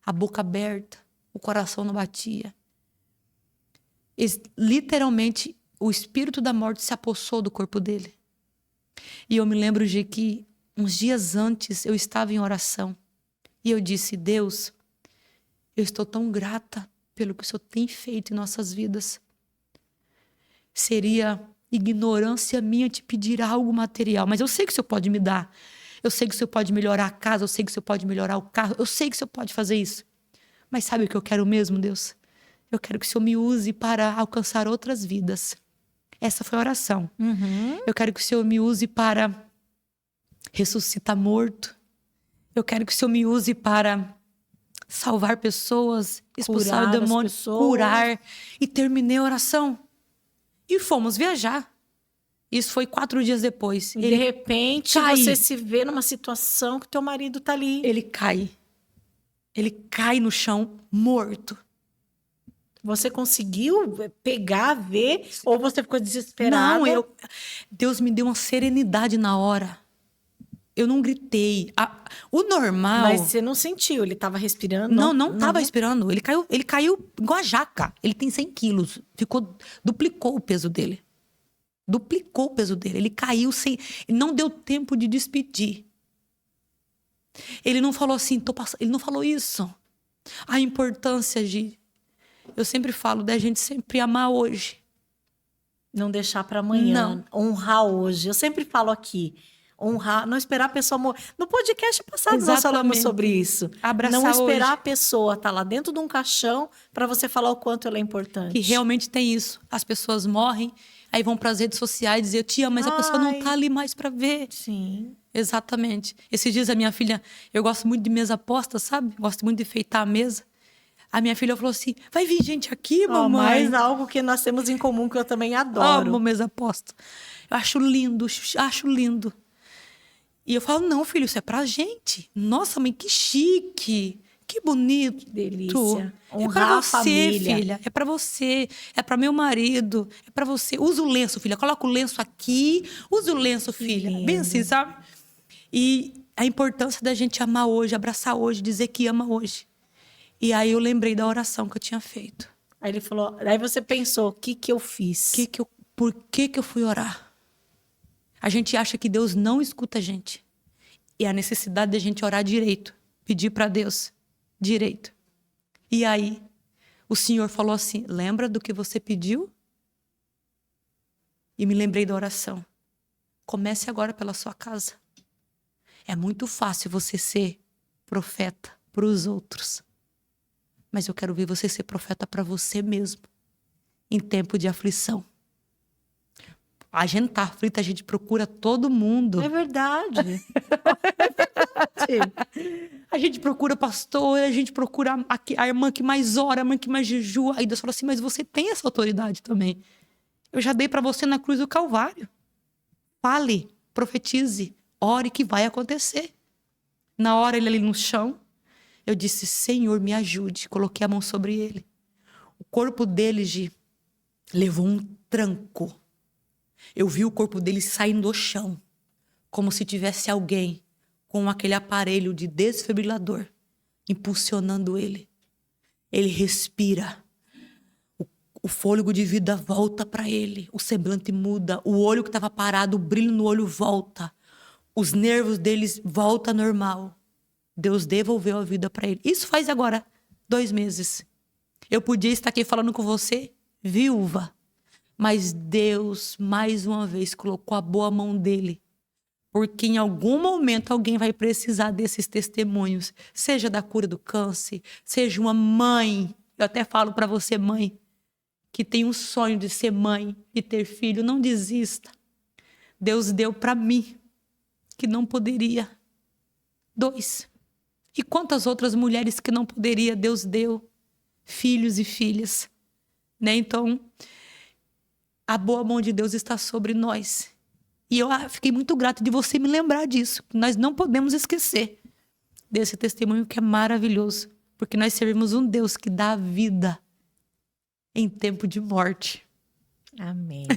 A boca aberta, o coração não batia. Literalmente, o espírito da morte se apossou do corpo dele. E eu me lembro de que uns dias antes eu estava em oração. E eu disse, Deus, eu estou tão grata pelo que o Senhor tem feito em nossas vidas. Seria ignorância minha te pedir algo material, mas eu sei que o Senhor pode me dar. Eu sei que o Senhor pode melhorar a casa, eu sei que o Senhor pode melhorar o carro, eu sei que o Senhor pode fazer isso. Mas sabe o que eu quero mesmo, Deus? Eu quero que o Senhor me use para alcançar outras vidas. Essa foi a oração. Eu quero que o Senhor me use para ressuscitar morto. Eu quero que o Senhor me use para salvar pessoas, expulsar o demônio, curar. E terminei a oração. E fomos viajar. Isso foi 4 dias depois. E de repente, você se vê numa situação que teu marido tá ali. Ele cai. Ele cai no chão, morto. Você conseguiu pegar, ver? Ou você ficou desesperada? Não, Deus me deu uma serenidade na hora. Eu não gritei. O normal... Mas você não sentiu? Ele estava respirando? Não estava respirando. Ele caiu igual a jaca. Ele tem 100 quilos. Duplicou o peso dele. Duplicou o peso dele. Ele caiu sem... Não deu tempo de despedir. Ele não falou assim, tô passando. Ele não falou isso. A importância, Gi, eu sempre falo da gente sempre amar hoje. Não deixar para amanhã. Não. Honrar hoje. Eu sempre falo aqui. Honrar, não esperar a pessoa morrer. No podcast passado nós falamos Exatamente. sobre isso. Abraçar não esperar hoje. a pessoa estar lá dentro de um caixão para você falar o quanto ela é importante. Que realmente tem isso. As pessoas morrem, aí vão para as redes sociais dizer eu te amo, mas a pessoa não tá ali mais para ver. Sim. Exatamente. Esses dias a minha filha, eu gosto muito de mesa posta, sabe? Gosto muito de enfeitar a mesa. A minha filha falou assim, vai vir gente aqui, mamãe? Mas algo que nós temos em comum que eu também adoro. Amo mesa posta. Eu acho lindo, acho lindo. E eu falo, não, filho, isso é pra gente. Nossa, mãe, que chique. Que bonito. Que delícia. É Honrar pra a você, família. filha. É pra você. É pra meu marido. É pra você. Usa o lenço, filha. Coloca o lenço aqui. Usa o lenço, filha. lindo. Bem assim, sabe? E a importância da gente amar hoje, abraçar hoje, dizer que ama hoje. E aí eu lembrei da oração que eu tinha feito. Aí ele falou, aí você pensou, o que eu fiz? Por que eu fui orar? A gente acha que Deus não escuta a gente. E a necessidade da gente orar direito. Pedir para Deus direito. E aí, o Senhor falou assim, lembra do que você pediu? E me lembrei da oração. Comece agora pela sua casa. É muito fácil você ser profeta para os outros. Mas eu quero ver você ser profeta para você mesmo. Em tempo de aflição. A gente tá aflita, a gente procura todo mundo. É verdade. A gente procura pastor, a gente procura a irmã que mais ora, a irmã que mais jejua. Aí Deus fala assim, mas você tem essa autoridade também. Eu já dei para você na cruz do Calvário. Fale, profetize, ore que vai acontecer. Na hora ele ali no chão, eu disse, Senhor, me ajude. Coloquei a mão sobre ele. O corpo dele, Gi, levou um tranco. Eu vi o corpo dele saindo do chão, como se tivesse alguém com aquele aparelho de desfibrilador impulsionando ele. Ele respira. O fôlego de vida volta para ele. O semblante muda. O olho que estava parado, o brilho no olho volta. Os nervos deles voltam ao normal. Deus devolveu a vida para ele. Isso faz agora 2 meses. Eu podia estar aqui falando com você, viúva. Mas Deus, mais uma vez, colocou a boa mão dele. Porque em algum momento alguém vai precisar desses testemunhos. Seja da cura do câncer, seja uma mãe. Eu até falo para você, mãe, que tem um sonho de ser mãe e ter filho. Não desista. Deus deu para mim, que não poderia. 2. E quantas outras mulheres que não poderia, Deus deu. Filhos e filhas. Né? Então, a boa mão de Deus está sobre nós. E eu fiquei muito grata de você me lembrar disso. Nós não podemos esquecer desse testemunho que é maravilhoso. Porque nós servimos um Deus que dá vida em tempo de morte. Amém.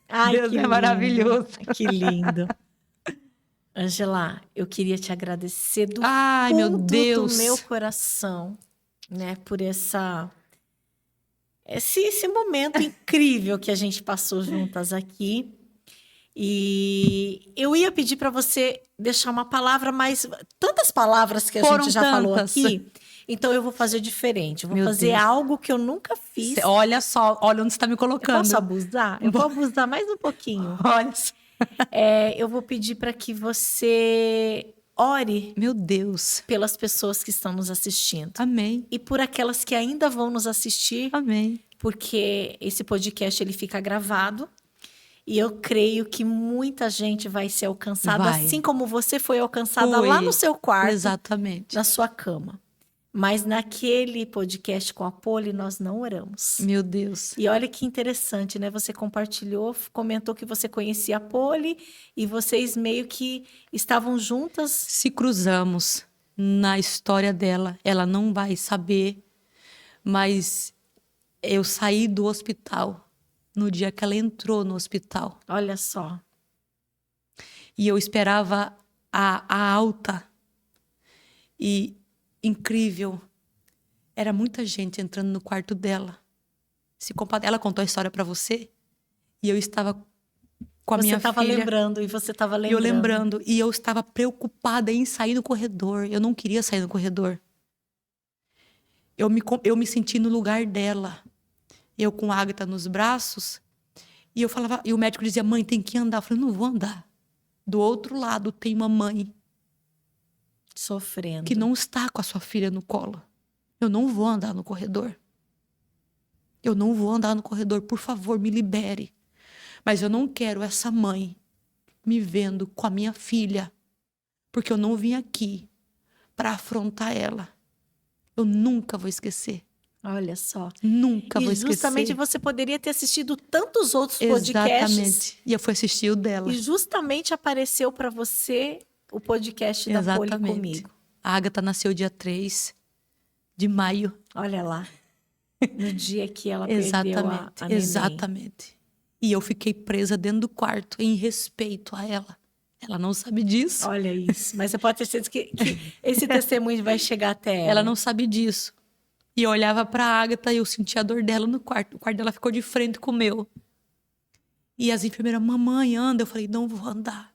Ai, Deus que é lindo. maravilhoso. Que lindo. Angela, eu queria te agradecer do Ai, meu fundo Deus. do meu coração, né, por esse momento incrível que a gente passou juntas aqui. E eu ia pedir para você deixar uma palavra, mas tantas palavras que a Foram gente já falou tantas. aqui, então eu vou fazer diferente. Eu vou Meu fazer Deus. algo que eu nunca fiz. Olha só, olha onde você está me Eu colocando. posso abusar? Eu vou abusar mais um pouquinho. Olha só. Eu vou pedir para que você ore Meu Deus. pelas pessoas que estão nos assistindo. Amém. E por aquelas que ainda vão nos assistir, Amém. porque esse podcast ele fica gravado. E eu creio que muita gente vai ser alcançada, Vai. assim como você foi alcançada Fui. lá no seu quarto, Exatamente. na sua cama. Mas naquele podcast com a Poli, nós não oramos. Meu Deus. E olha que interessante, né? Você compartilhou, comentou que você conhecia a Poli e vocês meio que estavam juntas. Se cruzamos na história dela, ela não vai saber, mas eu saí do hospital no dia que ela entrou no hospital. Olha só. E eu esperava a alta. E incrível. Era muita gente entrando no quarto dela. Ela contou a história para você? E eu estava com a minha filha. Você estava lembrando e você estava lembrando. E eu lembrando. E eu estava preocupada em sair no corredor. Eu não queria sair no corredor. Eu me senti no lugar dela. Eu com a Agatha nos braços. E eu falava, e o médico dizia, mãe, tem que andar. Eu falei, não vou andar. Do outro lado tem uma mãe Sofrendo. que não está com a sua filha no colo. Eu não vou andar no corredor. Eu não vou andar no corredor, por favor, me libere. Mas eu não quero essa mãe me vendo com a minha filha, porque eu não vim aqui para afrontar ela. Eu nunca vou esquecer. Olha só. Nunca vou esquecer. E justamente você poderia ter assistido tantos outros podcasts. Exatamente. E eu fui assistir o dela. E justamente apareceu para você o podcast da Poli Comigo. A Agatha nasceu dia 3 de maio. Olha lá. No dia que ela perdeu a neném. Exatamente. E eu fiquei presa dentro do quarto em respeito a ela. Ela não sabe disso. Olha isso. Mas você pode ter certeza que esse testemunho vai chegar até ela. Ela não sabe disso. E eu olhava pra Agatha e eu sentia a dor dela no quarto. O quarto dela ficou de frente com o meu. E as enfermeiras, mamãe, anda. Eu falei, não vou andar.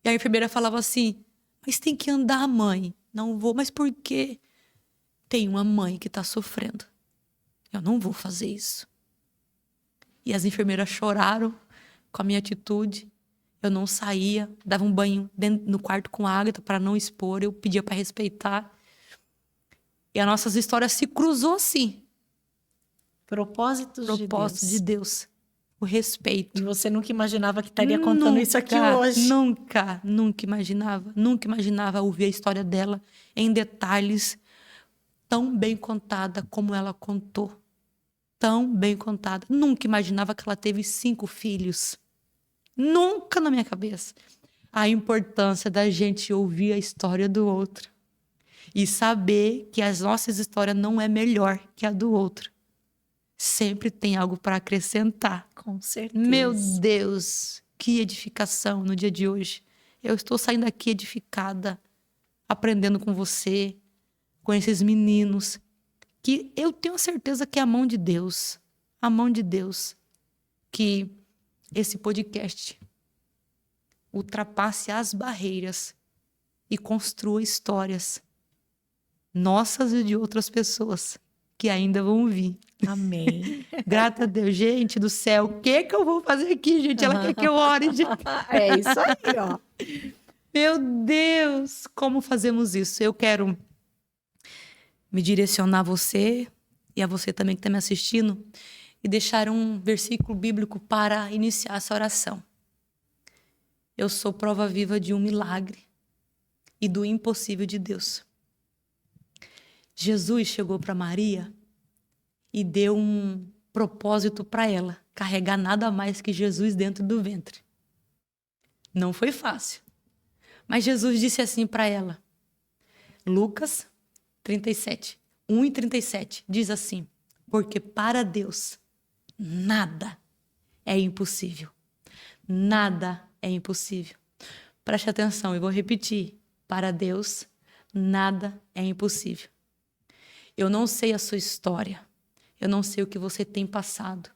E a enfermeira falava assim, mas tem que andar, mãe. Não vou, mas por quê? Tem uma mãe que tá sofrendo. Eu não vou fazer isso. E as enfermeiras choraram com a minha atitude. Eu não saía, dava um banho no quarto com a Agatha para não expor. Eu pedia para respeitar. E as nossas histórias se cruzou assim. Propósitos de Deus. O respeito. E você nunca imaginava que estaria contando isso aqui hoje? Nunca imaginava. Nunca imaginava ouvir a história dela em detalhes tão bem contada como ela contou. Tão bem contada. Nunca imaginava que ela teve 5 filhos. Nunca na minha cabeça. A importância da gente ouvir a história do outro. E saber que as nossas histórias não é melhor que a do outro. Sempre tem algo para acrescentar. Com certeza. Meu Deus, que edificação no dia de hoje. Eu estou saindo daqui edificada, aprendendo com você, com esses meninos, que eu tenho certeza que é a mão de Deus. A mão de Deus. Que esse podcast ultrapasse as barreiras e construa histórias nossas e de outras pessoas que ainda vão vir. Amém. Graças a Deus. Gente do céu, o que eu vou fazer aqui, gente? Ela quer que eu ore, gente. É isso aí, ó. Meu Deus, como fazemos isso? Eu quero me direcionar a você e a você também que está me assistindo e deixar um versículo bíblico para iniciar essa oração. Eu sou prova viva de um milagre e do impossível de Deus. Jesus chegou para Maria e deu um propósito para ela, carregar nada mais que Jesus dentro do ventre. Não foi fácil. Mas Jesus disse assim para ela. Lucas 37, 1 e 37, diz assim: porque para Deus nada é impossível. Nada é impossível. Preste atenção, eu vou repetir. Para Deus, nada é impossível. Eu não sei a sua história. Eu não sei o que você tem passado.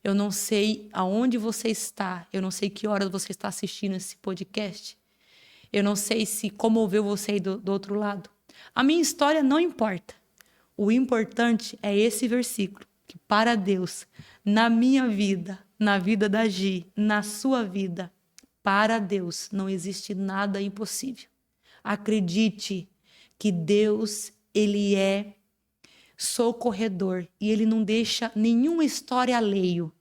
Eu não sei aonde você está. Eu não sei que horas você está assistindo esse podcast. Eu não sei se comoveu você aí do outro lado. A minha história não importa. O importante é esse versículo. Que para Deus, na minha vida, na vida da Gi, na sua vida, para Deus não existe nada impossível. Acredite que Deus, Ele é socorredor e Ele não deixa nenhuma história alheio.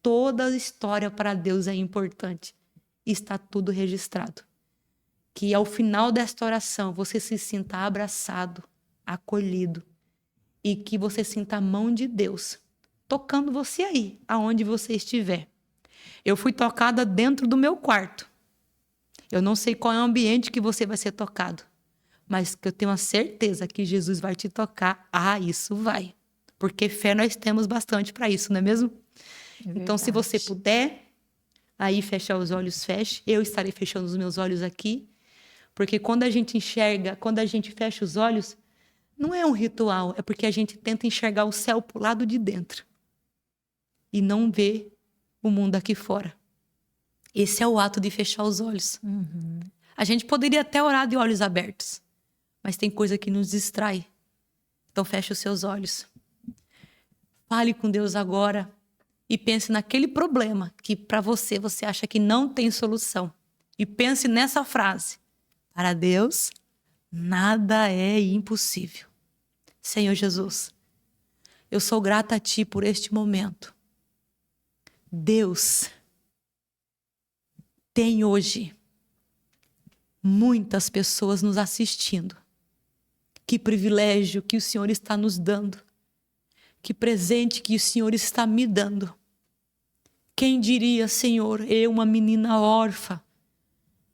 Toda história para Deus é importante. Está tudo registrado. Que ao final desta oração você se sinta abraçado, acolhido e que você sinta a mão de Deus tocando você aí, aonde você estiver. Eu fui tocada dentro do meu quarto. Eu não sei qual é o ambiente que você vai ser tocado, mas que eu tenho a certeza que Jesus vai te tocar. Ah, isso vai. Porque fé nós temos bastante para isso, não é mesmo? Então, se você puder, aí fechar os olhos, feche. Eu estarei fechando os meus olhos aqui. Porque quando a gente enxerga, quando a gente fecha os olhos, não é um ritual, é porque a gente tenta enxergar o céu pro lado de dentro. E não vê o mundo aqui fora. Esse é o ato de fechar os olhos. Uhum. A gente poderia até orar de olhos abertos, mas tem coisa que nos distrai. Então feche os seus olhos. Fale com Deus agora e pense naquele problema que para você acha que não tem solução. E pense nessa frase: para Deus, nada é impossível. Senhor Jesus, eu sou grata a Ti por este momento. Deus, tem hoje muitas pessoas nos assistindo. Que privilégio que o Senhor está nos dando. Que presente que o Senhor está me dando. Quem diria, Senhor, eu, uma menina órfã,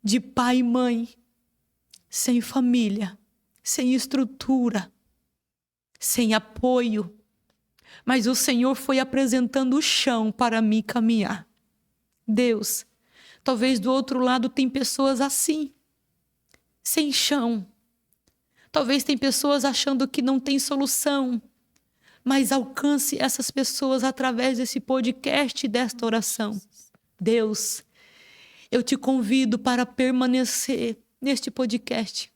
de pai e mãe, sem família, sem estrutura, sem apoio. Mas o Senhor foi apresentando o chão para mim caminhar. Deus, talvez do outro lado tem pessoas assim, sem chão. Talvez tem pessoas achando que não tem solução, mas alcance essas pessoas através desse podcast e desta oração. Deus, eu te convido para permanecer neste podcast.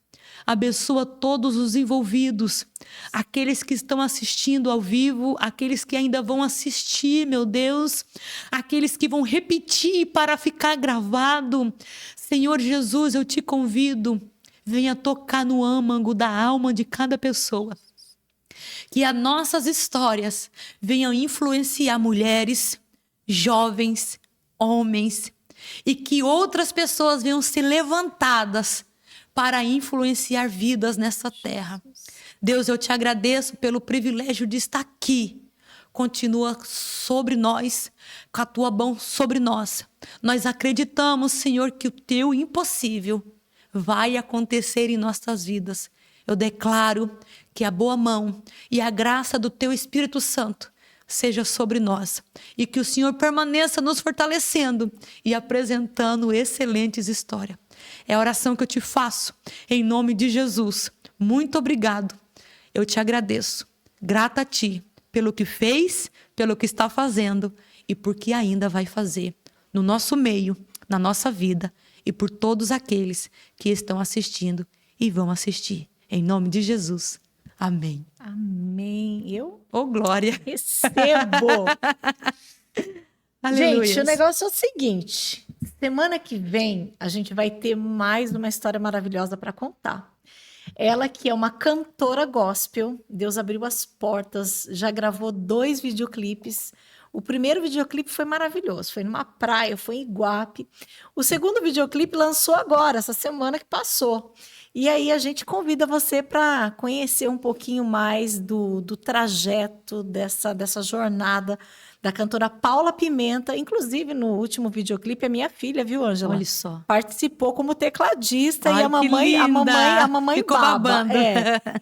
Abençoa todos os envolvidos, aqueles que estão assistindo ao vivo, aqueles que ainda vão assistir, meu Deus, aqueles que vão repetir para ficar gravado. Senhor Jesus, eu te convido, venha tocar no âmago da alma de cada pessoa. Que as nossas histórias venham influenciar mulheres, jovens, homens, e que outras pessoas venham ser levantadas para influenciar vidas nessa terra. Deus, eu te agradeço pelo privilégio de estar aqui. Continua sobre nós, com a tua mão sobre nós. Nós acreditamos, Senhor, que o teu impossível vai acontecer em nossas vidas. Eu declaro que a boa mão e a graça do teu Espírito Santo seja sobre nós e que o Senhor permaneça nos fortalecendo e apresentando excelentes histórias. É a oração que eu te faço em nome de Jesus. Muito obrigado. Eu te agradeço. Grata a ti pelo que fez, pelo que está fazendo e por que ainda vai fazer no nosso meio, na nossa vida e por todos aqueles que estão assistindo e vão assistir. Em nome de Jesus. Amém. Amém. Eu glória. recebo. Aleluia. Gente, o negócio é o seguinte. Semana que vem, a gente vai ter mais uma história maravilhosa para contar. Ela que é uma cantora gospel, Deus abriu as portas, já gravou 2 videoclipes. O primeiro videoclipe foi maravilhoso, foi numa praia, foi em Iguape. O segundo videoclipe lançou agora, essa semana que passou. E aí a gente convida você para conhecer um pouquinho mais do trajeto dessa jornada da cantora Paula Pimenta. Inclusive, no último videoclipe, a minha filha, viu, Ângela? Olha só. Participou como tecladista. Ai, e a mamãe ficou baba. babando.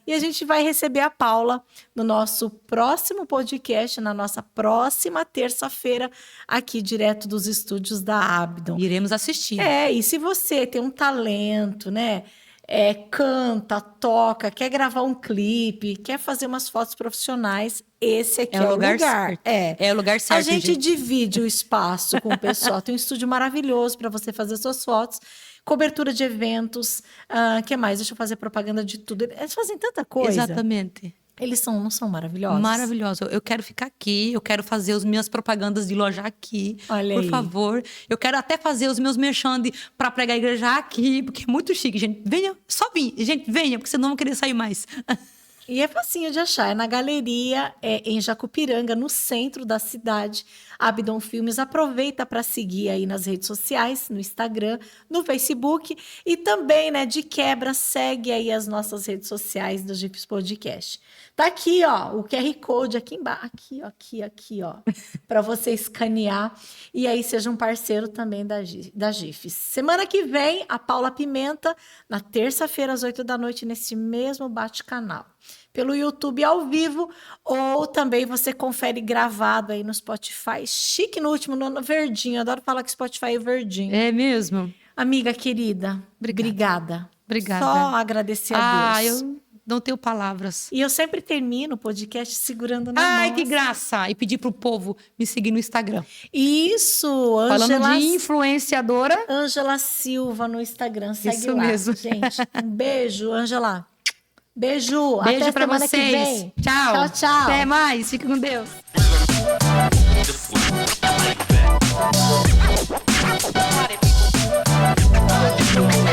E a gente vai receber a Paula no nosso próximo podcast, na nossa próxima terça-feira, aqui direto dos estúdios da Abdon. Iremos assistir. E se você tem um talento, né? Canta, toca, quer gravar um clipe, quer fazer umas fotos profissionais, esse aqui é o lugar. Certo. É o lugar certo. A gente divide o espaço com o pessoal. Tem um estúdio maravilhoso para você fazer suas fotos, cobertura de eventos, que mais? Deixa eu fazer propaganda de tudo. Eles fazem tanta coisa. Exatamente. Eles não são maravilhosos? Maravilhoso. Eu quero ficar aqui, eu quero fazer as minhas propagandas de loja aqui. Olha por aí. favor. Eu quero até fazer os meus merchan para pregar a igreja aqui, porque é muito chique, gente. Venha, só vim. Gente, venha, porque senão eu não vou querer sair mais. E é facinho de achar, é na galeria, em Jacupiranga, no centro da cidade, Abdon Filmes. Aproveita para seguir aí nas redes sociais, no Instagram, no Facebook e também, né, de quebra, segue aí as nossas redes sociais do GIFs Podcast. Tá aqui, ó, o QR Code aqui embaixo, aqui, ó, para você escanear e aí seja um parceiro também da GIFs. Semana que vem, a Paula Pimenta, na terça-feira às 8 da noite, nesse mesmo bate-canal. Pelo YouTube ao vivo, ou também você confere gravado aí no Spotify. Chique no último, no verdinho. Adoro falar que Spotify é verdinho. É mesmo? Amiga querida, obrigada. Obrigada. Só agradecer a Deus. Eu não tenho palavras. E eu sempre termino o podcast segurando na mão. Ai, que graça! E pedir pro povo me seguir no Instagram. Isso, Falando de influenciadora. Ângela Silva no Instagram. Segue Isso lá, mesmo. gente. Um beijo, Ângela. Beijo. Beijo Até pra semana vocês. que vem. Tchau. Tchau, tchau. Até mais. Fique com Deus. Party people.